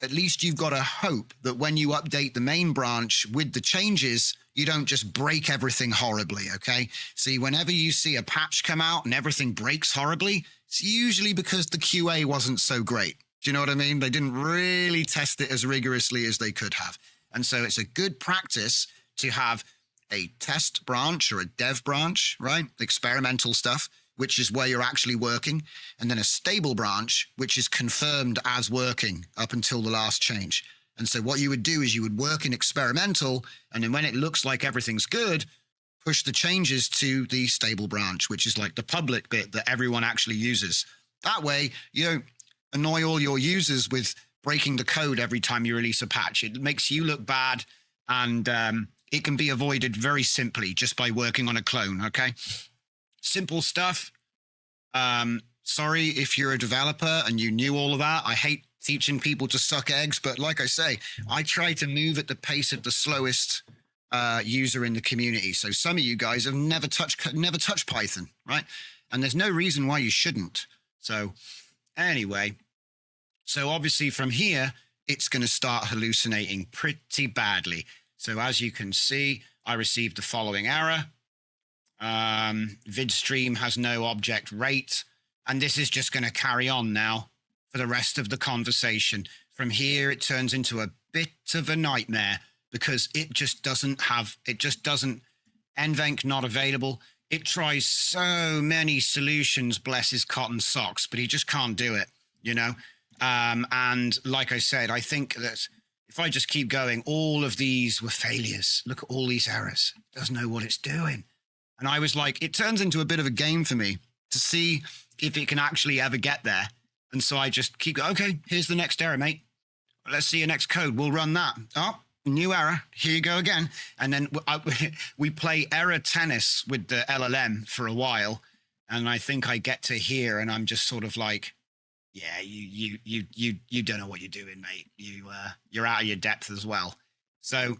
Speaker 1: at least you've got to hope that when you update the main branch with the changes, you don't just break everything horribly, okay? See, whenever you see a patch come out and everything breaks horribly, it's usually because the QA wasn't so great. Do you know what I mean? They didn't really test it as rigorously as they could have. And so it's a good practice to have a test branch or a dev branch, right? Experimental stuff, which is where you're actually working, and then a stable branch, which is confirmed as working up until the last change. And so what you would do is you would work in experimental, and then when it looks like everything's good, push the changes to the stable branch, which is like the public bit that everyone actually uses. That way, you don't annoy all your users with breaking the code every time you release a patch. It makes you look bad, and it can be avoided very simply just by working on a clone, okay? Simple stuff. Sorry if you're a developer and you knew all of that. I hate teaching people to suck eggs, but like I say, I try to move at the pace of the slowest user in the community. So some of you guys have never touched Python, right? And there's no reason why you shouldn't. So anyway, so obviously from here, it's going to start hallucinating pretty badly. So as you can see, I received the following error. Vidstream has no object rate, and this is just going to carry on now for the rest of the conversation. From here, it turns into a bit of a nightmare because it just doesn't, venv not available. It tries so many solutions, bless his cotton socks, but he just can't do it, you know? And like I said, I think that if I just keep going, all of these were failures. Look at all these errors. It doesn't know what it's doing. And I was like, it turns into a bit of a game for me to see if it can actually ever get there. And so I just keep going, okay, here's the next error, mate. Let's see your next code. We'll run that. Oh, new error. Here you go again. And then we play error tennis with the LLM for a while. And I think I get to here and I'm just sort of like, yeah, you don't know what you're doing, mate. You're out of your depth as well. So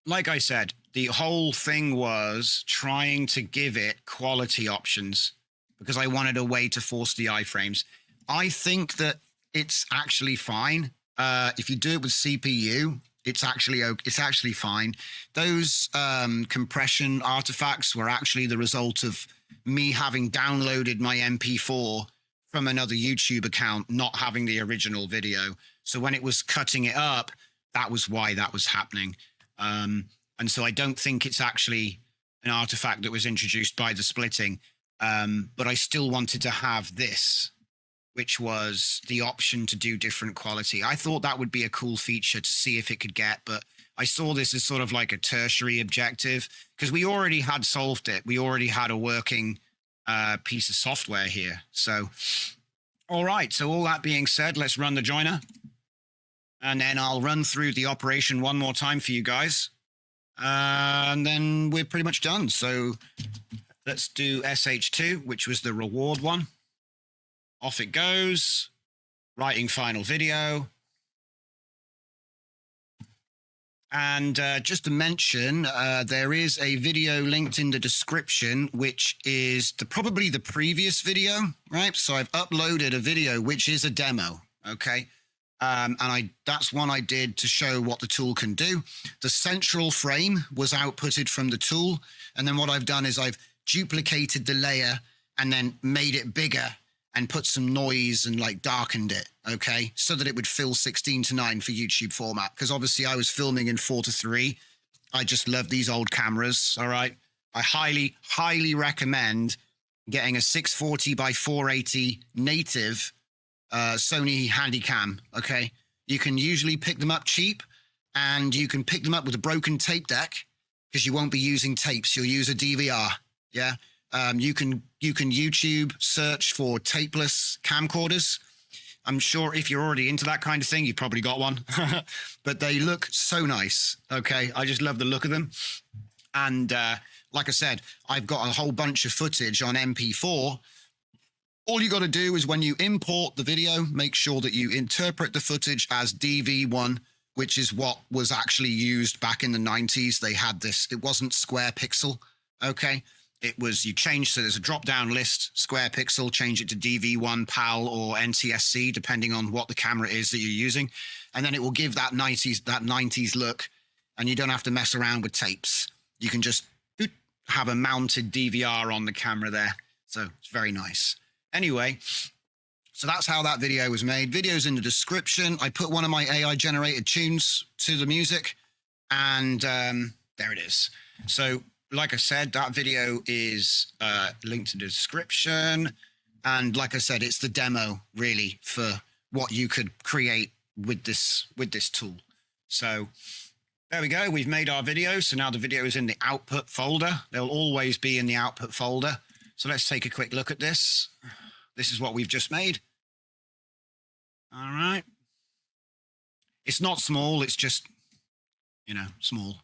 Speaker 1: like I said, the whole thing was trying to give it quality options because I wanted a way to force the iframes. I think that it's actually fine. If you do it with CPU, it's actually fine. Those compression artifacts were actually the result of me having downloaded my MP4 from another YouTube account, not having the original video. So when it was cutting it up, that was why that was happening. And so I don't think it's actually an artifact that was introduced by the splitting. But I still wanted to have this, which was the option to do different quality. I thought that would be a cool feature to see if it could get, but I saw this as sort of like a tertiary objective because we already had solved it. We already had a working piece of software here. So, all right. So all that being said, let's run the joiner. And then I'll run through the operation one more time for you guys. And then we're pretty much done. So let's do SH2, which was the reward one. Off it goes. Writing final video. And just to mention, there is a video linked in the description, which is probably the previous video, right? So I've uploaded a video, which is a demo, okay? And that's one I did to show what the tool can do. The central frame was outputted from the tool. And then what I've done is I've duplicated the layer and then made it bigger and put some noise and like darkened it, okay, so that it would fill 16:9 for YouTube format. Because obviously I was filming in 4:3. I just love these old cameras. All right, I highly recommend getting a 640 by 480 native Sony Handycam. Okay, you can usually pick them up cheap, and you can pick them up with a broken tape deck because you won't be using tapes. You'll use a DVR. Yeah. You can YouTube search for tapeless camcorders. I'm sure if you're already into that kind of thing, you've probably got one. But they look so nice. Okay, I just love the look of them. And like I said, I've got a whole bunch of footage on MP4. All you got to do is when you import the video, make sure that you interpret the footage as DV1, which is what was actually used back in the 90s. They had this. It wasn't square pixel. Okay. It was, you change, so there's a drop-down list, square pixel, change it to DV1, PAL, or NTSC, depending on what the camera is that you're using. And then it will give that 90s look, and you don't have to mess around with tapes. You can just have a mounted DVR on the camera there. So it's very nice. Anyway, so that's how that video was made. Video's in the description. I put one of my AI-generated tunes to the music, and there it is. So, like I said, that video is linked in the description. And like I said, it's the demo really for what you could create with this tool. So there we go. We've made our video. So now the video is in the output folder. They'll always be in the output folder. So let's take a quick look at this. This is what we've just made. All right. It's not small. It's just, you know, small.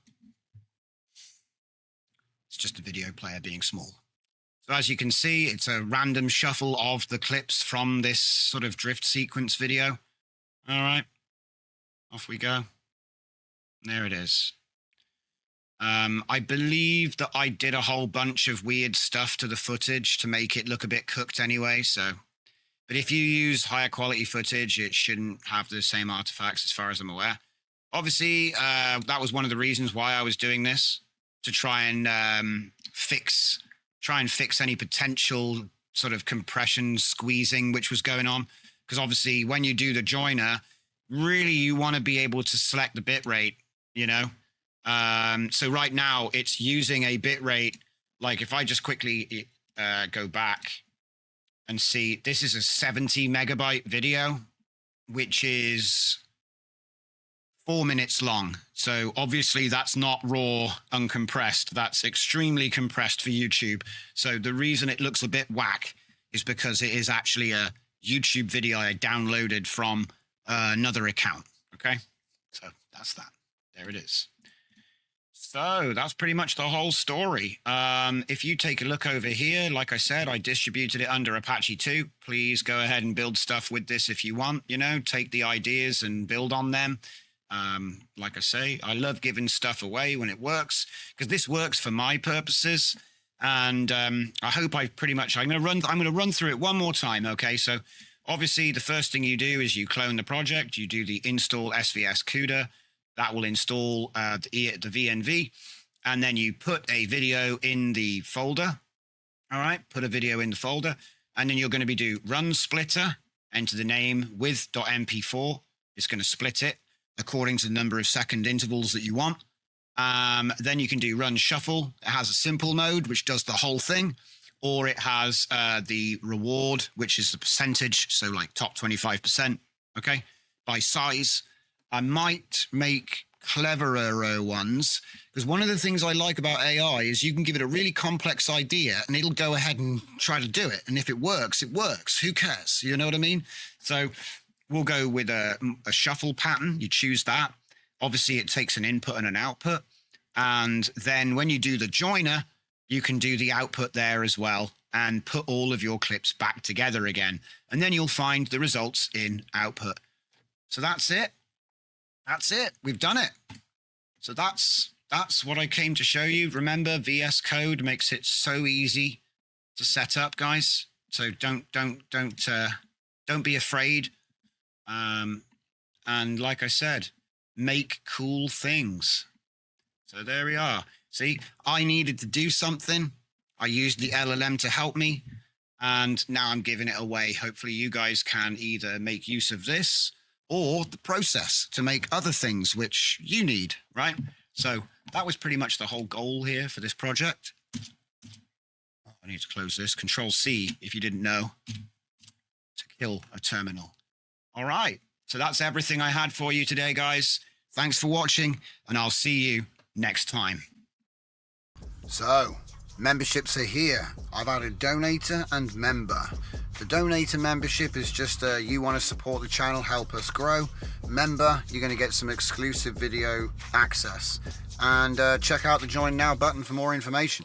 Speaker 1: It's just a video player being small. So as you can see, it's a random shuffle of the clips from this sort of drift sequence video. All right, off we go. There it is. I believe that I did a whole bunch of weird stuff to the footage to make it look a bit cooked anyway. So, but if you use higher quality footage, it shouldn't have the same artifacts as far as I'm aware. Obviously, that was one of the reasons why I was doing this, to try and fix any potential sort of compression squeezing which was going on. Because obviously when you do the joiner, really you want to be able to select the bit rate, you know. So right now it's using a bit rate, like if I just quickly go back and see, this is a 70 megabyte video, which is 4 minutes long. So obviously that's not raw, uncompressed. That's extremely compressed for YouTube. So the reason it looks a bit whack is because it is actually a YouTube video I downloaded from another account. Okay, so that's that. There it is. So that's pretty much the whole story. If you take a look over here, like I said, I distributed it under Apache 2. Please go ahead and build stuff with this if you want, you know, take the ideas and build on them. Like I say, I love giving stuff away when it works, because this works for my purposes. And I hope I'm going to run through it one more time. Okay, so obviously the first thing you do is you clone the project. You do the install svs CUDA. That will install the venv, and then you put a video in the folder. All right, put a video in the folder, and then you're going to do run splitter, enter the name with.mp4. It's going to split it according to the number of second intervals that you want. Then you can do run shuffle. It has a simple mode, which does the whole thing, or it has the reward, which is the percentage. So like top 25%, okay, by size. I might make cleverer ones, because one of the things I like about AI is you can give it a really complex idea and it'll go ahead and try to do it. And if it works, it works. Who cares? You know what I mean? So we'll go with a shuffle pattern. You choose that. Obviously, it takes an input and an output. And then when you do the joiner, you can do the output there as well and put all of your clips back together again. And then you'll find the results in output. So that's it. That's it. We've done it. So that's what I came to show you. Remember, VS Code makes it so easy to set up, guys. So don't be afraid. And like I said, make cool things. So there we are. See, I needed to do something. I used the LLM to help me. And now I'm giving it away. Hopefully you guys can either make use of this or the process to make other things which you need, right? So that was pretty much the whole goal here for this project. I need to close this. Control C, if you didn't know, to kill a terminal. All right. So that's everything I had for you today, guys. Thanks for watching, and I'll see you next time. So, memberships are here. I've added donator and member. The donator membership is just you want to support the channel, help us grow. Member, you're going to get some exclusive video access. And check out the join now button for more information.